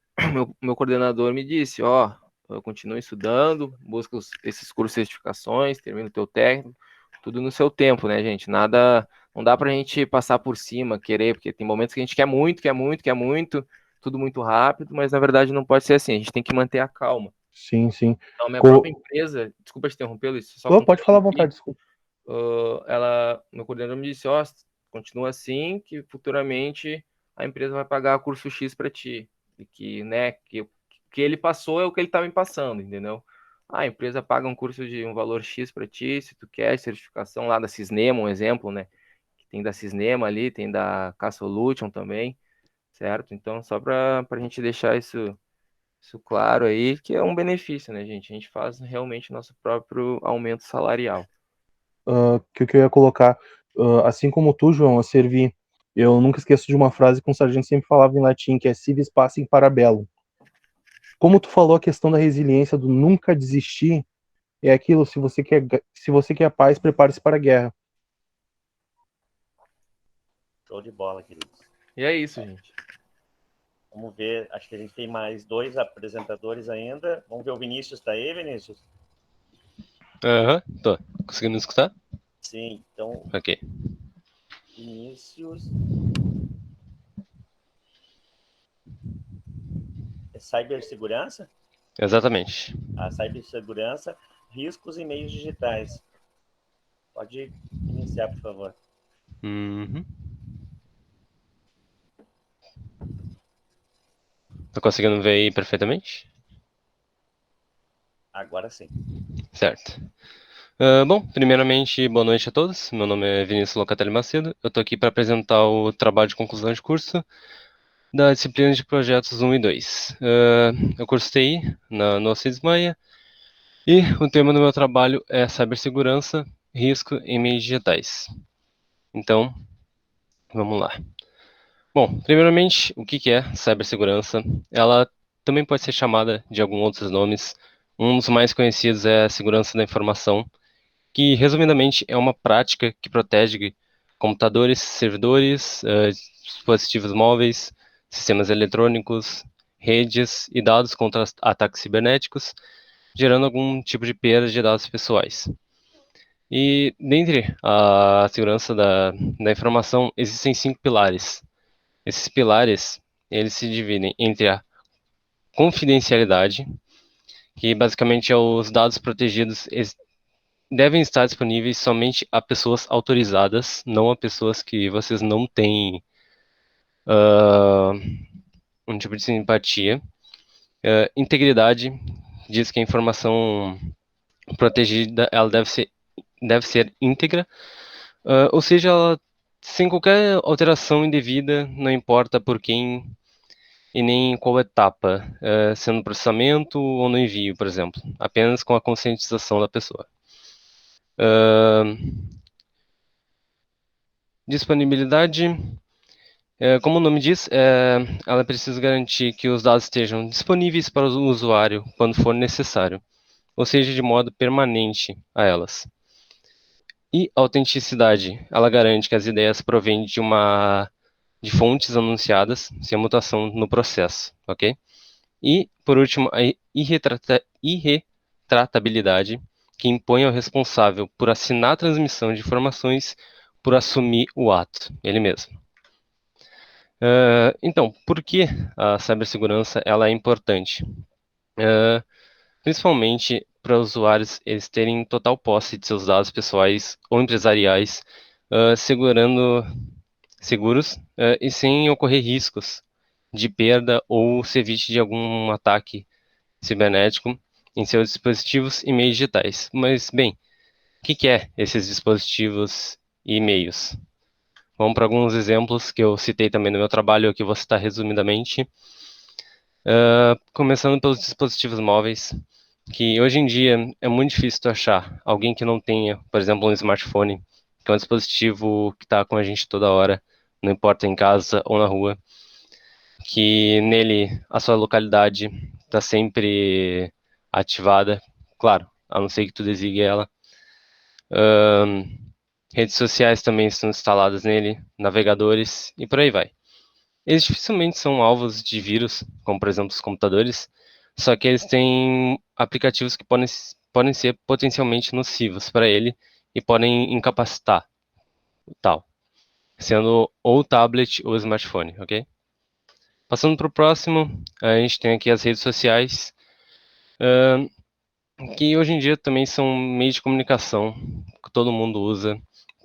meu coordenador me disse, eu continuo estudando, busca esses cursos de certificações, termina o teu técnico, tudo no seu tempo, né, gente? Nada, não dá pra gente passar por cima, querer, porque tem momentos que a gente quer muito, quer muito, quer muito, tudo muito rápido, mas na verdade não pode ser assim, a gente tem que manter a calma. sim, sim. Então, a minha própria empresa, desculpa te interromper, Luiz, só Pode falar à concluindo aqui, vontade, desculpa. meu coordenador me disse, continua assim, que futuramente a empresa vai pagar curso X para ti, e que, né, que ele passou é o que ele tá me passando, entendeu? A empresa paga um curso de um valor X para ti, se tu quer certificação lá da Cisnema, um exemplo, né, que tem da Cisnema ali, tem da K-Solution também, certo? Então, só para a gente deixar isso claro aí, que é um benefício, né, gente? A gente faz realmente nosso próprio aumento salarial. Que eu ia colocar, assim como tu, João, eu servi. Eu nunca esqueço de uma frase que um sargento sempre falava em latim, que é "si vis pacem para bellum". Como tu falou a questão da resiliência, do nunca desistir, é aquilo, se você quer paz, prepare-se para a guerra. Show de bola, queridos. E é isso, gente. Vamos ver, acho que a gente tem mais 2 apresentadores ainda. Vamos ver, o Vinícius está aí, Vinícius? Aham, tô. Conseguindo escutar? Sim, então, Ok. Vinícius. É cibersegurança? Exatamente. A cibersegurança, riscos e meios digitais. Pode iniciar, por favor. Uhum. Tô conseguindo ver aí perfeitamente? Agora sim. Certo. Bom, primeiramente, boa noite a todos. Meu nome é Vinícius Locatelli Macedo. Eu tô aqui para apresentar o trabalho de conclusão de curso da disciplina de projetos 1 e 2. Eu curso TI no Alcides Maia e o tema do meu trabalho é cibersegurança, risco em meios digitais. Então, vamos lá. Bom, primeiramente, o que é cibersegurança? Ela também pode ser chamada de alguns outros nomes. Um dos mais conhecidos é a segurança da informação, que resumidamente é uma prática que protege computadores, servidores, dispositivos móveis, sistemas eletrônicos, redes e dados contra ataques cibernéticos, gerando algum tipo de perda de dados pessoais. E dentre a segurança da informação existem 5 pilares. Esses pilares, eles se dividem entre a confidencialidade, que basicamente é os dados protegidos devem estar disponíveis somente a pessoas autorizadas, não a pessoas que vocês não têm um tipo de simpatia. Integridade diz que a informação protegida ela deve ser íntegra, ou seja, ela, sem qualquer alteração indevida, não importa por quem e nem em qual etapa, sendo no processamento ou no envio, por exemplo, apenas com a conscientização da pessoa. Disponibilidade, como o nome diz, ela precisa garantir que os dados estejam disponíveis para o usuário quando for necessário, ou seja, de modo permanente a elas. E autenticidade, ela garante que as ideias provêm de fontes anunciadas, sem mutação no processo, ok? E, por último, a irretratabilidade, que impõe ao responsável por assinar a transmissão de informações por assumir o ato, ele mesmo. Então, por que a cibersegurança ela é importante? Principalmente para os usuários eles terem total posse de seus dados pessoais ou empresariais, seguros e sem ocorrer riscos de perda ou ser vítima de algum ataque cibernético em seus dispositivos e meios digitais. Mas, bem, o que é esses dispositivos e meios? Vamos para alguns exemplos que eu citei também no meu trabalho, aqui vou citar resumidamente. Começando pelos dispositivos móveis, que hoje em dia é muito difícil tu achar alguém que não tenha, por exemplo, um smartphone, que é um dispositivo que está com a gente toda hora, não importa em casa ou na rua, que nele a sua localidade está sempre ativada, claro, a não ser que tu desligue ela. Redes sociais também estão instaladas nele, navegadores e por aí vai. Eles dificilmente são alvos de vírus, como por exemplo os computadores, só que eles têm aplicativos que podem ser potencialmente nocivos para ele e podem incapacitar o tal, sendo ou o tablet ou o smartphone, ok? Passando para o próximo, a gente tem aqui as redes sociais, que hoje em dia também são meios de comunicação que todo mundo usa,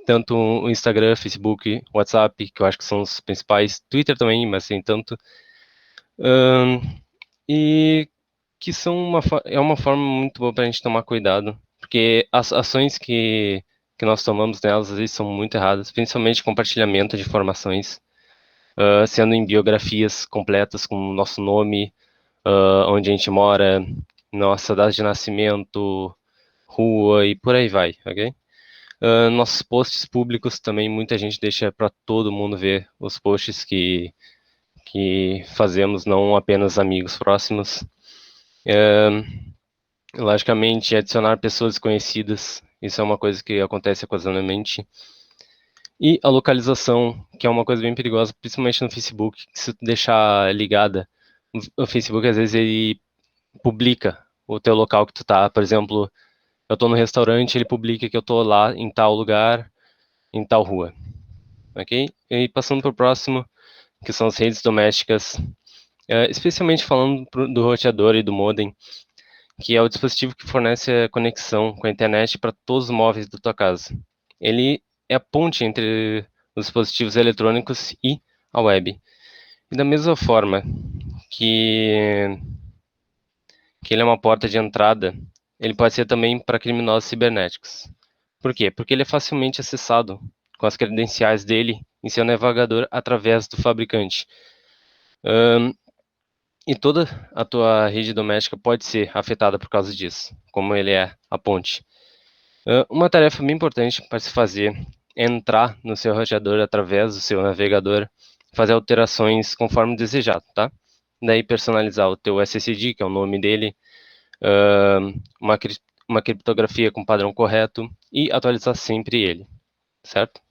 tanto o Instagram, Facebook, WhatsApp, que eu acho que são os principais, Twitter também, mas sem tanto, e que são uma forma muito boa para a gente tomar cuidado, porque as ações que nós tomamos nelas às vezes são muito erradas, principalmente compartilhamento de informações, sendo em biografias completas com o nosso nome, onde a gente mora, nossa data de nascimento, rua e por aí vai, ok? Nossos posts públicos também, muita gente deixa para todo mundo ver os posts que fazemos, não apenas amigos próximos. Logicamente, adicionar pessoas desconhecidas, isso é uma coisa que acontece ocasionalmente. E a localização, que é uma coisa bem perigosa, principalmente no Facebook, que se tu deixar ligada, o Facebook às vezes ele publica o teu local que tu tá. Por exemplo, eu tô no restaurante, ele publica que eu tô lá em tal lugar, em tal rua. Ok? E passando para o próximo, que são as redes domésticas, especialmente falando do roteador e do modem, que é o dispositivo que fornece a conexão com a internet para todos os móveis da tua casa. Ele é a ponte entre os dispositivos eletrônicos e a web. E da mesma forma que ele é uma porta de entrada, ele pode ser também para criminosos cibernéticos. Por quê? Porque ele é facilmente acessado com as credenciais dele em seu navegador através do fabricante. E toda a tua rede doméstica pode ser afetada por causa disso, como ele é a ponte. Uma tarefa bem importante para se fazer é entrar no seu roteador através do seu navegador, fazer alterações conforme desejado, tá? Daí personalizar o teu SSD, que é o nome dele, uma criptografia com padrão correto e atualizar sempre ele, certo?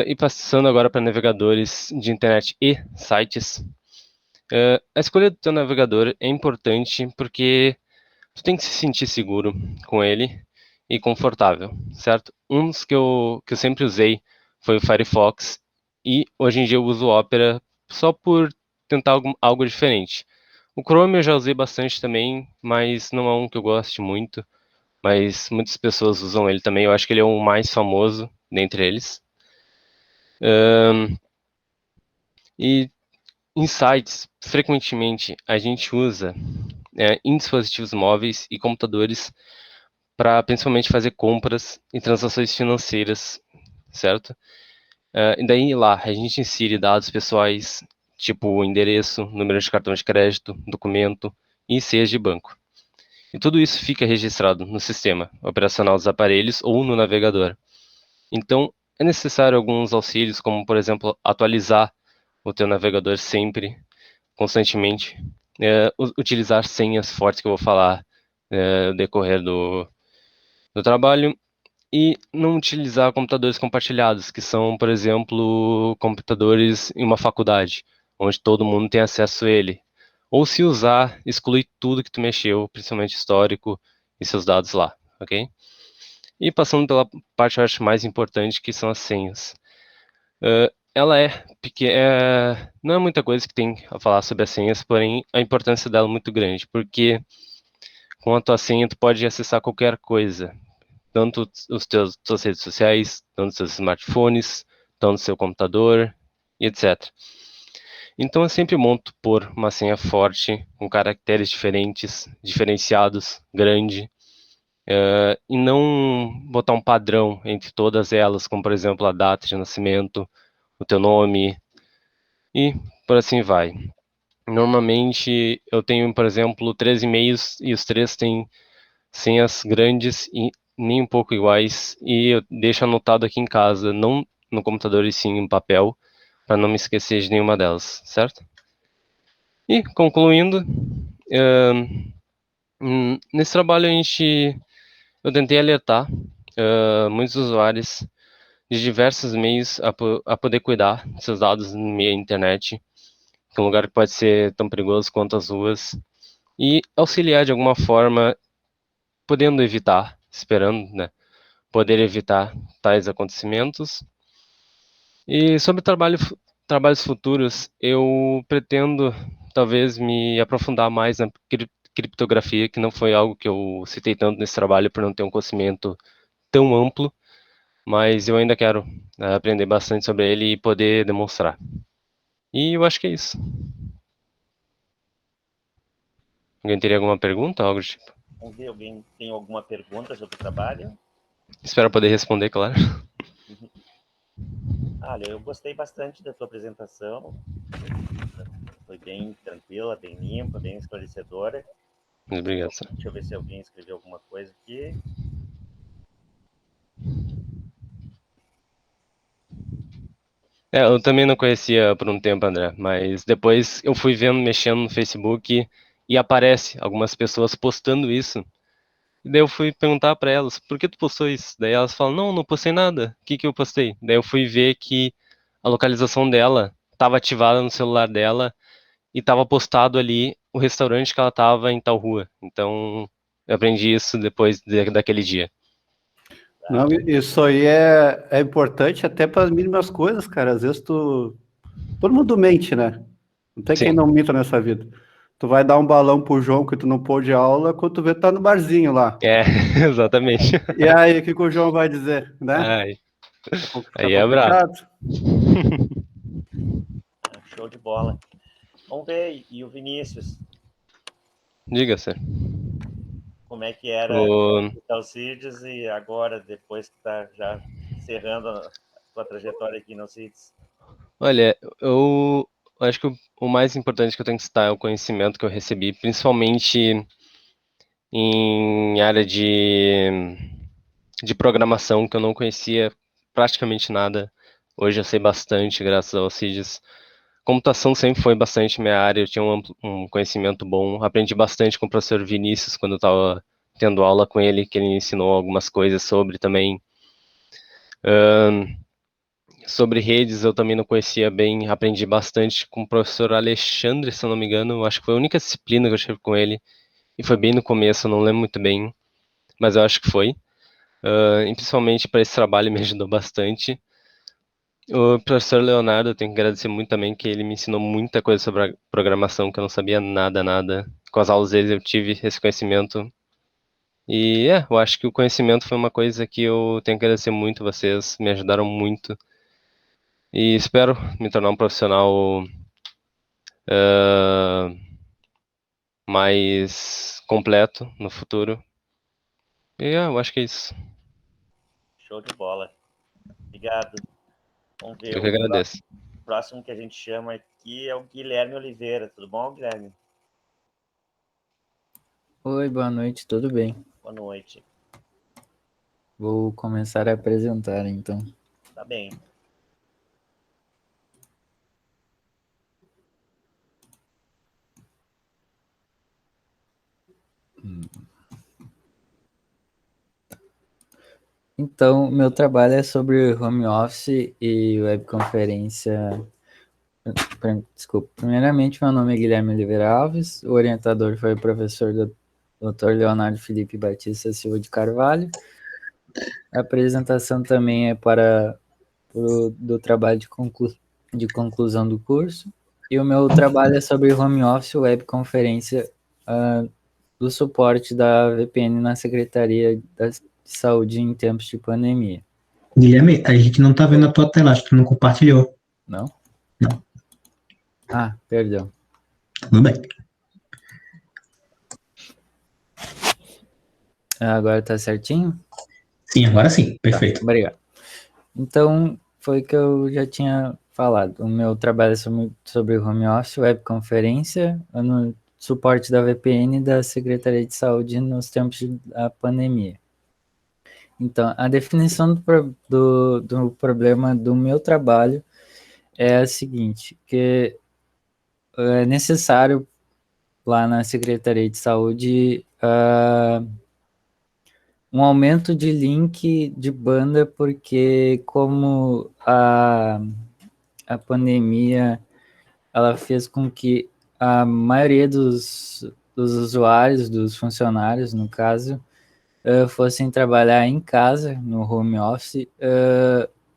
E passando agora para navegadores de internet e sites. A escolha do teu navegador é importante porque tu tem que se sentir seguro com ele e confortável, certo? Um dos que eu sempre usei foi o Firefox e hoje em dia eu uso o Opera só por tentar algo diferente. O Chrome eu já usei bastante também, mas não é um que eu goste muito. Mas muitas pessoas usam ele também. Eu acho que ele é o mais famoso dentre eles. E em sites, frequentemente a gente usa em dispositivos móveis e computadores para principalmente fazer compras e transações financeiras, certo? E daí lá a gente insere dados pessoais, tipo endereço, número de cartão de crédito, documento e senhas de banco. E tudo isso fica registrado no sistema operacional dos aparelhos ou no navegador. Então, é necessário alguns auxílios, como por exemplo, atualizar o teu navegador sempre, constantemente, utilizar senhas fortes que eu vou falar no decorrer do trabalho, e não utilizar computadores compartilhados, que são, por exemplo, computadores em uma faculdade, onde todo mundo tem acesso a ele. Ou se usar, exclui tudo que tu mexeu, principalmente histórico e seus dados lá, ok? E passando pela parte eu acho mais importante, que são as senhas. Ela é pequena, não é muita coisa que tem a falar sobre as senhas, porém a importância dela é muito grande, porque com a tua senha tu pode acessar qualquer coisa, tanto suas redes sociais, tanto seus smartphones, tanto seu computador, e etc. Então eu sempre monto por uma senha forte, com caracteres diferentes, diferenciados, grande, e não botar um padrão entre todas elas, como por exemplo a data de nascimento, o teu nome, e por assim vai. Normalmente eu tenho, por exemplo, 3 e-mails e os 3 têm senhas grandes e nem um pouco iguais, e eu deixo anotado aqui em casa, não no computador e sim em papel, para não me esquecer de nenhuma delas, certo? E concluindo, nesse trabalho eu tentei alertar muitos usuários de diversos meios a poder cuidar de seus dados no meio da internet, que é um lugar que pode ser tão perigoso quanto as ruas, e auxiliar de alguma forma, podendo evitar, esperando, né, poder evitar tais acontecimentos. E sobre trabalhos futuros, eu pretendo talvez me aprofundar mais na criptografia, que não foi algo que eu citei tanto nesse trabalho por não ter um conhecimento tão amplo, mas eu ainda quero aprender bastante sobre ele e poder demonstrar. E eu acho que é isso. Alguém teria alguma pergunta, algo do tipo? Vamos ver, alguém tem alguma pergunta sobre o trabalho? Espero poder responder, claro. Olha, eu gostei bastante da tua apresentação. Foi bem tranquila, bem limpa, bem esclarecedora. Obrigado, senhor. Deixa eu ver se alguém escreveu alguma coisa aqui. Eu também não conhecia por um tempo, André, mas depois eu fui vendo, mexendo no Facebook e aparece algumas pessoas postando isso. E daí eu fui perguntar para elas, por que tu postou isso? Daí elas falam, não, não postei nada. O que que eu postei? Daí eu fui ver que a localização dela estava ativada no celular dela e estava postado ali o restaurante que ela estava em tal rua. Então eu aprendi isso depois daquele dia. Não, isso aí é importante até para as mínimas coisas, cara. Às vezes todo mundo mente, né? Não tem quem Sim. não minta nessa vida. Tu vai dar um balão pro João que tu não pôde aula, quando tu vê, tá no barzinho lá. É, exatamente. E aí, o que o João vai dizer, né? Ai, Tá aí é brabo. complicado. Show de bola. Vamos ver, e o Vinícius, Diga, Sir. como é que era O... o Alcides e agora, depois que está já encerrando a sua trajetória aqui no Alcides? Olha, eu acho que o mais importante que eu tenho que citar é o conhecimento que eu recebi, principalmente em área de programação, que eu não conhecia praticamente nada. Hoje eu sei bastante, graças ao Alcides. Computação sempre foi bastante minha área, eu tinha um conhecimento bom. Aprendi bastante com o professor Vinícius, quando eu estava tendo aula com ele, que ele me ensinou algumas coisas sobre também. Sobre redes eu também não conhecia bem, aprendi bastante com o professor Alexandre, se eu não me engano, acho que foi a única disciplina que eu tive com ele, e foi bem no começo, eu não lembro muito bem, mas eu acho que foi. E principalmente para esse trabalho me ajudou bastante. O professor Leonardo, eu tenho que agradecer muito também, que ele me ensinou muita coisa sobre a programação, que eu não sabia nada, nada. Com as aulas dele eu tive esse conhecimento. E eu acho que o conhecimento foi uma coisa que eu tenho que agradecer muito, vocês me ajudaram muito. E espero me tornar um profissional mais completo no futuro. E eu acho que é isso. Show de bola. Obrigado. Vamos ver, Eu que agradeço. o próximo que a gente chama aqui é o Guilherme Oliveira. Tudo bom, Guilherme? Oi, boa noite, tudo bem? Boa noite. Vou começar a apresentar, então. Tá bem. Então, meu trabalho é sobre home office e webconferência. Desculpa. Primeiramente, meu nome é Guilherme Oliveira Alves, o orientador foi o professor Dr. Leonardo Felipe Batista Silva de Carvalho. A apresentação também é do trabalho de conclusão do curso. E o meu trabalho é sobre home office, webconferência, do suporte da VPN na Secretaria de Saúde em tempos de pandemia. Guilherme, a gente não tá vendo a tua tela, acho que tu não compartilhou. Não? Não. Ah, perdão. Tudo bem. Agora tá certinho? Sim, agora sim, perfeito. Tá, obrigado. Então, foi o que eu já tinha falado. O meu trabalho é sobre home office, webconferência, no suporte da VPN da Secretaria de Saúde nos tempos da pandemia. Então, a definição do problema do meu trabalho é a seguinte, que é necessário lá na Secretaria de Saúde um aumento de link de banda, porque como a pandemia ela fez com que a maioria dos usuários, dos funcionários, no caso, fossem trabalhar em casa, no home office,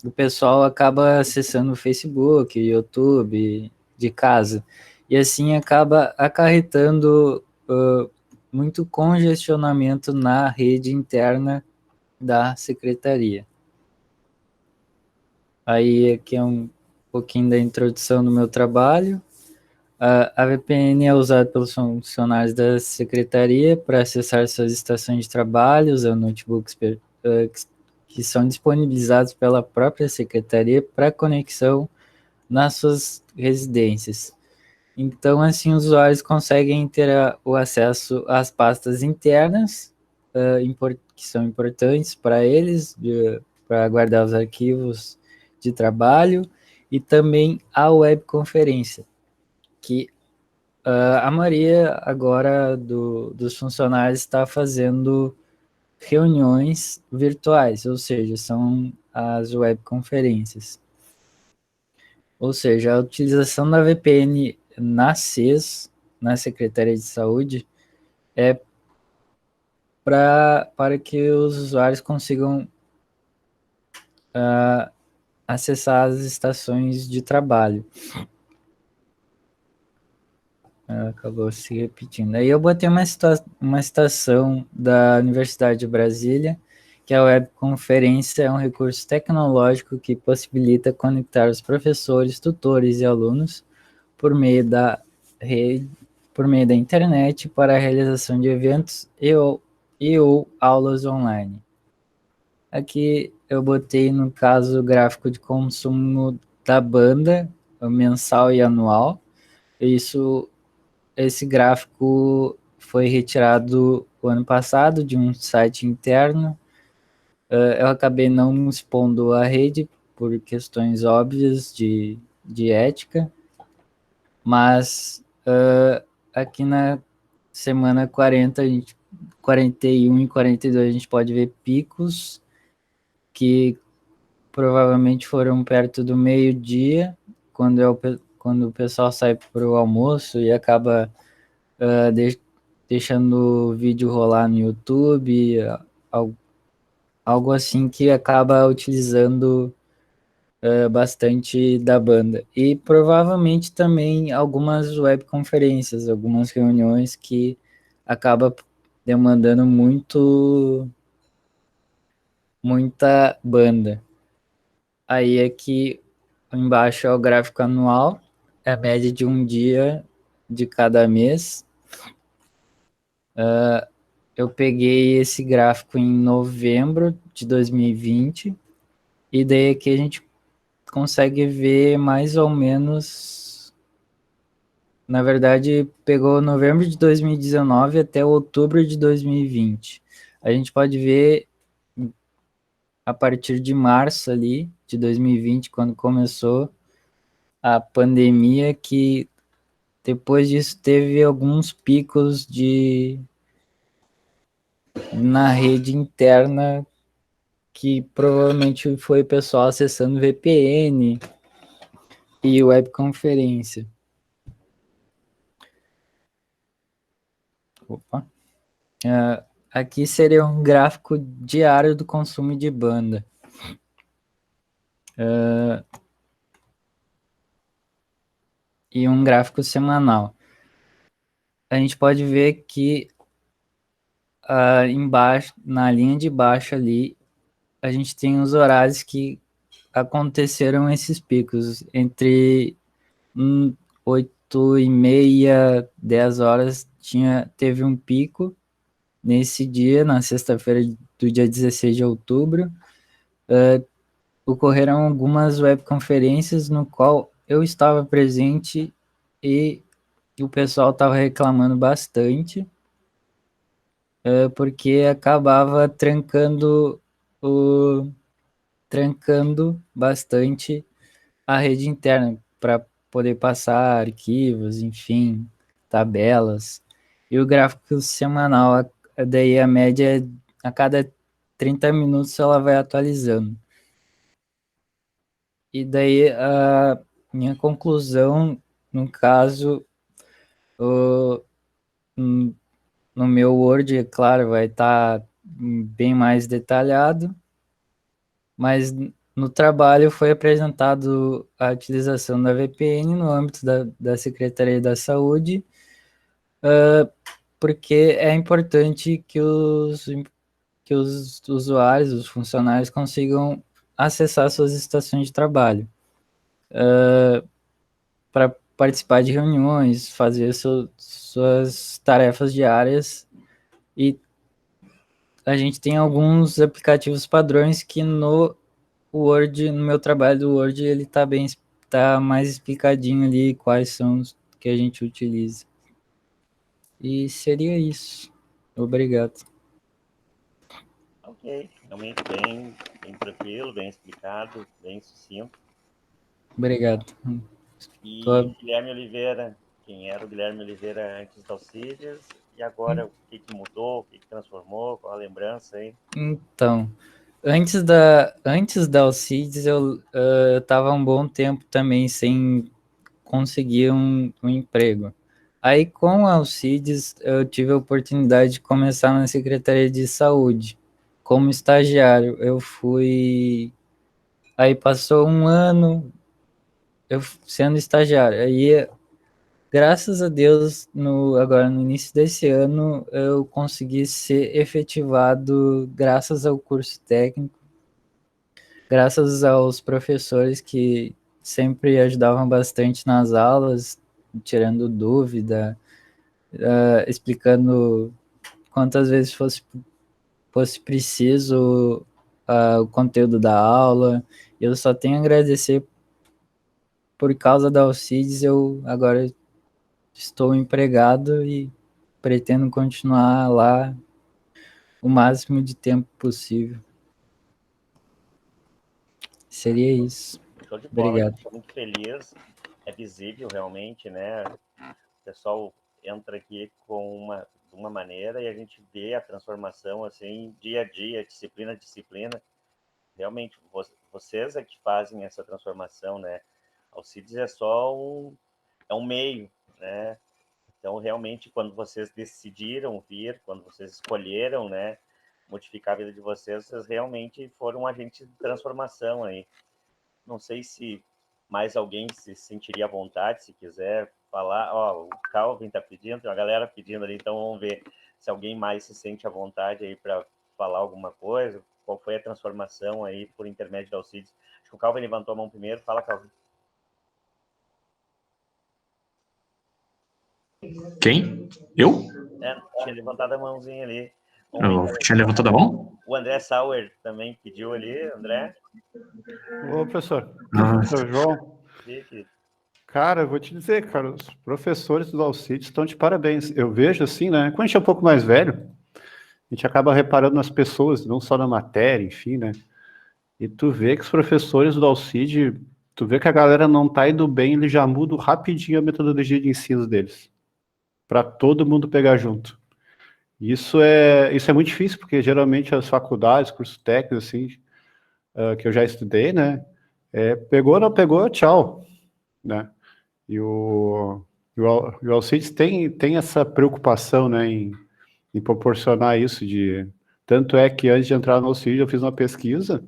o pessoal acaba acessando o Facebook, YouTube, de casa, e assim acaba acarretando muito congestionamento na rede interna da secretaria. Aí aqui é um pouquinho da introdução do meu trabalho. A VPN é usada pelos funcionários da secretaria para acessar suas estações de trabalho, usando notebooks que são disponibilizados pela própria secretaria para conexão nas suas residências. Então, assim, os usuários conseguem ter o acesso às pastas internas que são importantes para eles, para guardar os arquivos de trabalho, e também a webconferência, que a maioria agora dos funcionários está fazendo reuniões virtuais, ou seja, são as webconferências. Ou seja, a utilização da VPN na SES, na Secretaria de Saúde, é para que os usuários consigam acessar as estações de trabalho. Acabou se repetindo. Aí eu botei uma citação da Universidade de Brasília, que a webconferência é um recurso tecnológico que possibilita conectar os professores, tutores e alunos por meio da rede, por meio da internet para a realização de eventos ou aulas online. Aqui eu botei, no caso, o gráfico de consumo da banda, mensal e anual. Esse gráfico foi retirado o ano passado de um site interno. Eu acabei não expondo a rede por questões óbvias de ética, mas aqui na semana 41 e 42 a gente pode ver picos que provavelmente foram perto do meio-dia, quando o pessoal sai para o almoço e acaba deixando o vídeo rolar no YouTube, algo assim que acaba utilizando bastante da banda. E provavelmente também algumas webconferências, algumas reuniões que acaba demandando muita banda. Aí aqui embaixo é o gráfico anual, é a média de um dia de cada mês. Eu peguei esse gráfico em novembro de 2020, e daí aqui a gente consegue ver mais ou menos, na verdade, pegou novembro de 2019 até outubro de 2020. A gente pode ver a partir de março ali, de 2020, quando começou a pandemia, que depois disso teve alguns picos na rede interna, que provavelmente foi o pessoal acessando VPN e webconferência. Opa. Aqui seria um gráfico diário do consumo de banda. E um gráfico semanal. A gente pode ver que embaixo, na linha de baixo ali, a gente tem os horários que aconteceram esses picos. Entre 8h30, 10 horas, teve um pico nesse dia, na sexta-feira do dia 16 de outubro. Ocorreram algumas webconferências no qual eu estava presente e o pessoal estava reclamando bastante, porque acabava trancando bastante a rede interna para poder passar arquivos, enfim, tabelas. E o gráfico semanal, daí a média, a cada 30 minutos ela vai atualizando. E daí a minha conclusão, no caso, no meu Word, é claro, vai estar bem mais detalhado, mas no trabalho foi apresentado a utilização da VPN no âmbito da Secretaria da Saúde, porque é importante que os usuários, os funcionários, consigam acessar suas estações de trabalho para participar de reuniões, fazer suas tarefas diárias. E a gente tem alguns aplicativos padrões que no Word, no meu trabalho do Word, ele tá mais explicadinho ali quais são os que a gente utiliza. E seria isso. Obrigado. Ok, realmente bem tranquilo, bem explicado, bem sucinto. Obrigado. E Tô- Guilherme Oliveira, quem era o Guilherme Oliveira antes da Alcides, e agora o que mudou, o que transformou, qual a lembrança aí? Então, antes da Alcides, eu estava um bom tempo também sem conseguir um emprego. Aí, com a Alcides, eu tive a oportunidade de começar na Secretaria de Saúde. Como estagiário, eu fui. Aí passou um ano eu sendo estagiário. Aí, graças a Deus, agora no início desse ano, eu consegui ser efetivado graças ao curso técnico, graças aos professores que sempre ajudavam bastante nas aulas, tirando dúvida, explicando quantas vezes fosse preciso o conteúdo da aula. Eu só tenho a agradecer por causa da Alcides, eu agora estou empregado e pretendo continuar lá o máximo de tempo possível. Seria isso. Show de bola, Obrigado. estou muito feliz, é visível realmente, né? O pessoal entra aqui de uma maneira e a gente vê a transformação assim, dia a dia, disciplina a disciplina. Realmente, vocês é que fazem essa transformação, né? Alcides é só é um meio, né? Então, realmente, quando vocês decidiram vir, quando vocês escolheram, né, modificar a vida de vocês, vocês realmente foram um agente de transformação aí. Não sei se mais alguém se sentiria à vontade, se quiser falar. Ó, o Calvin está pedindo, tem uma galera pedindo ali, então vamos ver se alguém mais se sente à vontade aí para falar alguma coisa. Qual foi a transformação aí por intermédio da Alcides? Acho que o Calvin levantou a mão primeiro. Fala, Calvin. Quem? Eu? Tinha levantado a mãozinha ali. Eu tinha levantado a mão? O André Sauer também pediu ali. André? Ô, professor. Ah. Professor João. Fique. Cara, eu vou te dizer, cara, os professores do Alcides estão de parabéns. Eu vejo assim, né? Quando a gente é um pouco mais velho, a gente acaba reparando nas pessoas, não só na matéria, enfim, né? E tu vê que os professores do Alcides, tu vê que a galera não tá indo bem, eles já mudam rapidinho a metodologia de ensino deles, para todo mundo pegar junto. Isso é muito difícil, porque geralmente as faculdades, cursos técnicos, assim, que eu já estudei, né? Pegou, não pegou, tchau, né? E o Alcides tem essa preocupação, né, em proporcionar isso tanto é que antes de entrar no Alcides eu fiz uma pesquisa,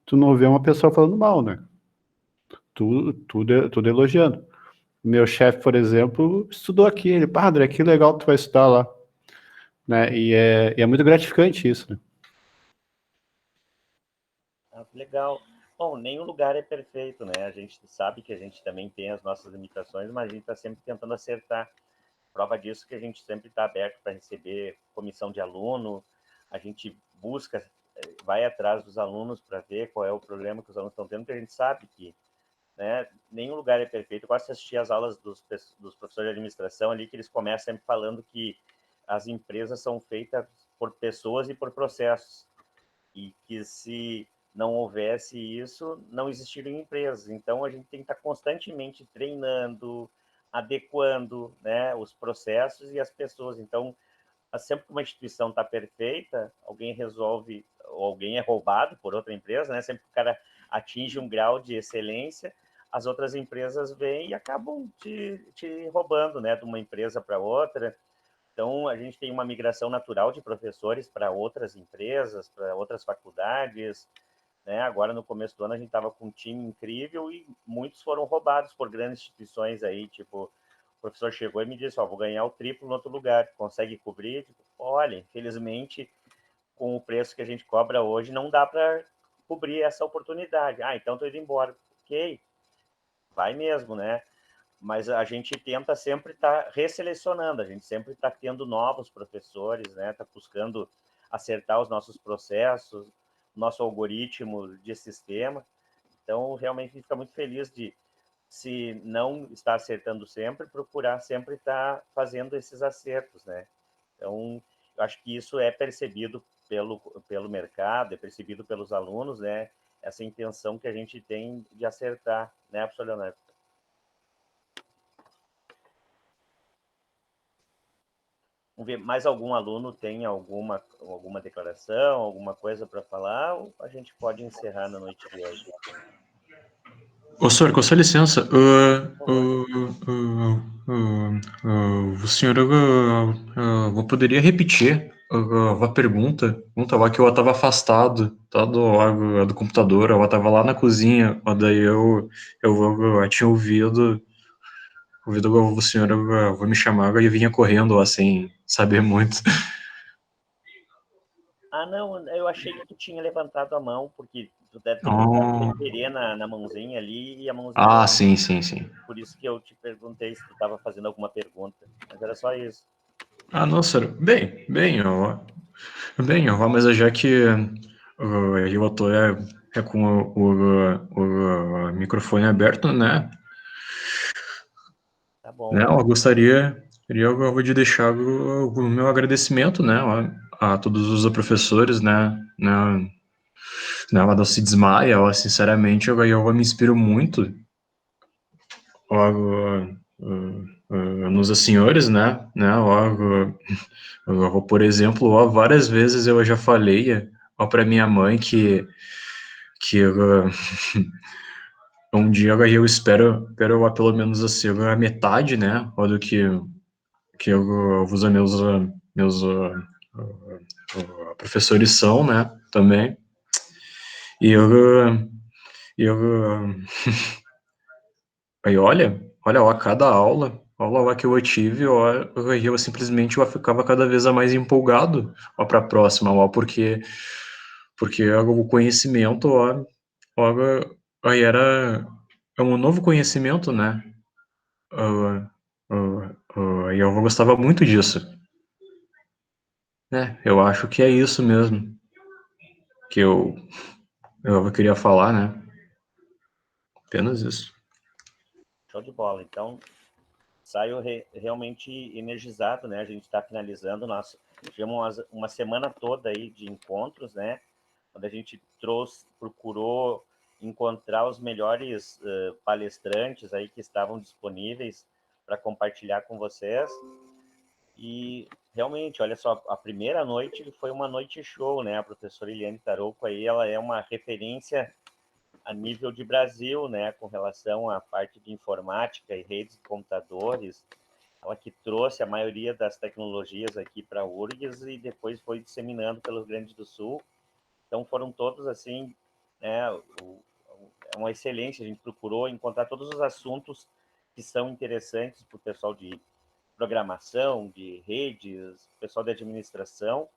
tu não vê uma pessoa falando mal, né? Tudo elogiando. Meu chefe, por exemplo, estudou aqui, ele, André, que legal tu vai estudar lá, né? E é muito gratificante isso, né? Legal. Bom, nenhum lugar é perfeito, né? A gente sabe que a gente também tem as nossas limitações, mas a gente está sempre tentando acertar. Prova disso que a gente sempre está aberto para receber comissão de aluno, a gente busca, vai atrás dos alunos para ver qual é o problema que os alunos estão tendo, porque a gente sabe que, né, nenhum lugar é perfeito. Eu gosto de assistir as aulas dos professores de administração ali, que eles começam sempre falando que as empresas são feitas por pessoas e por processos, e que se não houvesse isso, não existiriam empresas. Então, a gente tem que estar constantemente treinando, adequando, né, os processos e as pessoas. Então, sempre que uma instituição está perfeita, alguém resolve, ou alguém é roubado por outra empresa, né? Sempre que o cara atinge um grau de excelência, as outras empresas vêm e acabam te roubando, né, de uma empresa para outra. Então, a gente tem uma migração natural de professores para outras empresas, para outras faculdades, né? Agora, no começo do ano, a gente estava com um time incrível e muitos foram roubados por grandes instituições aí, tipo, o professor chegou e me disse, vou ganhar o triplo em outro lugar, consegue cobrir? Tipo, olha, infelizmente, com o preço que a gente cobra hoje, não dá para cobrir essa oportunidade. Então estou indo embora. Ok, vai mesmo, né? Mas a gente tenta sempre estar resselecionando, a gente sempre está tendo novos professores, né? Está buscando acertar os nossos processos, nosso algoritmo de sistema. Então, realmente, a gente fica muito feliz de, se não estar acertando sempre, procurar sempre estar fazendo esses acertos, né? Então, eu acho que isso é percebido pelo mercado, é percebido pelos alunos, né? Essa intenção que a gente tem de acertar, né, professor Leonardo? Vamos ver, mais algum aluno tem alguma declaração, alguma coisa para falar, ou a gente pode encerrar na noite de hoje? Ô, senhor, com sua licença, o senhor poderia repetir a pergunta lá que eu estava afastado, tá, do computador, eu estava lá na cozinha, daí eu tinha ouvido o senhor me chamar e eu vinha correndo lá sem saber muito. Ah, não, eu achei que tu tinha levantado a mão, porque tu deve ter colocado sem querer na mãozinha ali, e a mãozinha... Ah, sim. Por isso que eu te perguntei se tu estava fazendo alguma pergunta, mas era só isso. Ah, não, senhor, bem, ó, mas já que eu tô com o microfone aberto, né? Tá bom. Né, eu gostaria de deixar o meu agradecimento, né, a todos os professores, né, lá da Cides Maia, ó, sinceramente, eu me inspiro muito nos senhores, né, por exemplo, ó, várias vezes eu já falei para minha mãe que um dia eu espero pelo menos assim, a metade, né, do que os meus professores são, né, também. E aí olha lá, cada aula lá que eu tive, eu simplesmente ficava cada vez mais empolgado para a próxima, porque o conhecimento, aí era um novo conhecimento, né? E eu gostava muito disso. Eu acho que é isso mesmo que eu queria falar, né? Apenas isso. Show de bola. Então, saio realmente energizado, né? A gente está finalizando tivemos uma semana toda aí de encontros, né? Onde a gente procurou encontrar os melhores palestrantes aí que estavam disponíveis para compartilhar com vocês. E realmente, olha só, a primeira noite foi uma noite show, né? A professora Eliane Tarouco aí, ela é uma referência a nível de Brasil, né, com relação à parte de informática e redes de computadores, ela que trouxe a maioria das tecnologias aqui para a URGS e depois foi disseminando pelo Rio Grande do Sul. Então foram todos assim, né, é uma excelência, a gente procurou encontrar todos os assuntos que são interessantes para o pessoal de programação, de redes, pessoal de administração.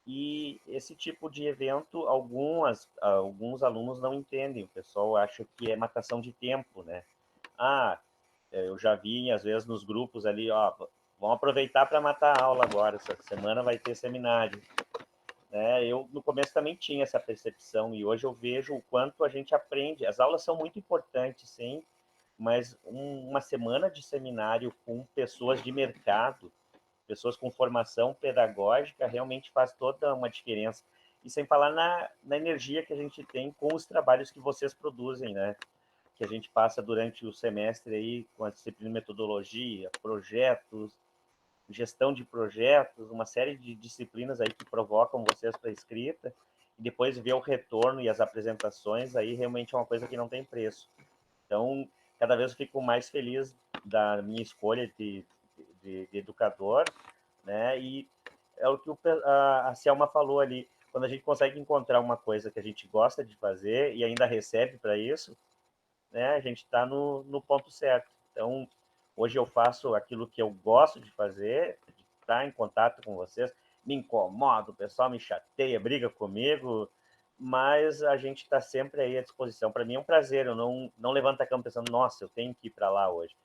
E esse tipo de evento, alguns alunos não entendem, o pessoal acha que é matação de tempo, né? Ah, eu já vi, às vezes, nos grupos ali, ó, vamos aproveitar para matar a aula agora, essa semana vai ter seminário. Eu, no começo, também tinha essa percepção, e hoje eu vejo o quanto a gente aprende. As aulas são muito importantes, sim, mas uma semana de seminário com pessoas de mercado, pessoas com formação pedagógica, realmente faz toda uma diferença. E sem falar na energia que a gente tem com os trabalhos que vocês produzem, né? Que a gente passa durante o semestre aí com a disciplina de metodologia, projetos, gestão de projetos, uma série de disciplinas aí que provocam vocês para a escrita, e depois ver o retorno e as apresentações, aí realmente é uma coisa que não tem preço. Então, cada vez eu fico mais feliz da minha escolha de educador, né? E é o que a Selma falou ali, quando a gente consegue encontrar uma coisa que a gente gosta de fazer e ainda recebe para isso, né? A gente está no ponto certo. Então, hoje eu faço aquilo que eu gosto de fazer, de estar em contato com vocês, me incomodo, o pessoal me chateia, briga comigo, mas a gente está sempre aí à disposição. Para mim é um prazer, eu não levanto a cama pensando, nossa, eu tenho que ir para lá hoje.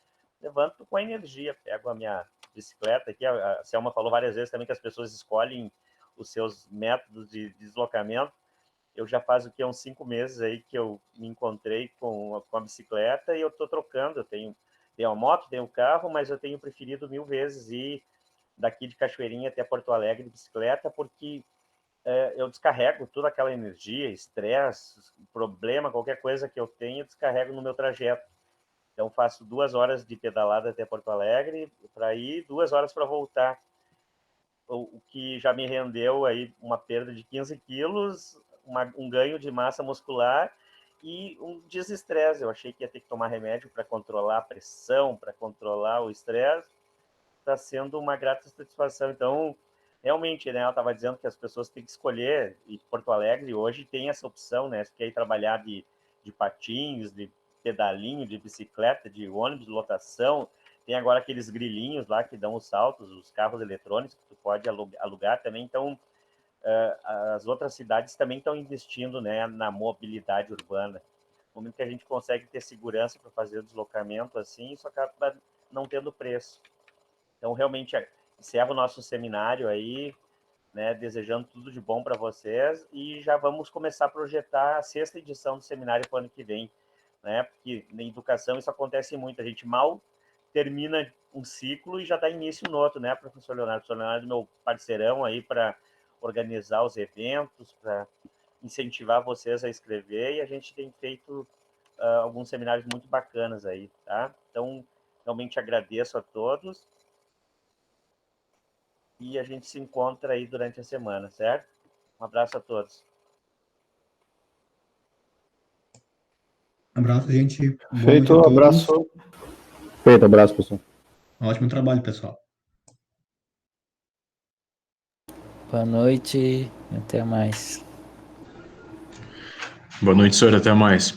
Levanto com energia, pego a minha bicicleta aqui, a Selma falou várias vezes também que as pessoas escolhem os seus métodos de deslocamento. Eu já faz o que, uns 5 meses aí que eu me encontrei com a bicicleta e eu estou trocando. Eu tenho a moto, tenho o carro, mas eu tenho preferido 1000 vezes ir daqui de Cachoeirinha até Porto Alegre de bicicleta, porque eu descarrego toda aquela energia, estresse, problema, qualquer coisa que eu tenha, descarrego no meu trajeto. Então, faço 2 horas de pedalada até Porto Alegre para ir, 2 horas para voltar. O que já me rendeu aí uma perda de 15 quilos, um ganho de massa muscular e um desestresse. Eu achei que ia ter que tomar remédio para controlar a pressão, para controlar o estresse. Está sendo uma grata satisfação. Então, realmente, né, ela estava dizendo que as pessoas têm que escolher, e Porto Alegre hoje tem essa opção, né, se quer ir trabalhar de patins, de pedalinho, de bicicleta, de ônibus, de lotação, tem agora aqueles grilinhos lá que dão os saltos, os carros eletrônicos que tu pode alugar também. Então, as outras cidades também estão investindo, né, na mobilidade urbana. No momento que a gente consegue ter segurança para fazer o deslocamento assim, isso acaba não tendo preço. Então, realmente, encerro o nosso seminário aí, né, desejando tudo de bom para vocês, e já vamos começar a projetar a 6ª edição do seminário para o ano que vem, né, porque na educação isso acontece muito, a gente mal termina um ciclo e já dá início no outro, né, professor Leonardo? O professor Leonardo é meu parceirão aí para organizar os eventos, para incentivar vocês a escrever, e a gente tem feito alguns seminários muito bacanas aí, tá? Então, realmente agradeço a todos, e a gente se encontra aí durante a semana, certo? Um abraço a todos. Abraço, gente. Boa Feito, noite a todos. abraço. Feito, abraço, pessoal. Ótimo trabalho, pessoal. Boa noite, até mais. Boa noite, senhor. Até mais.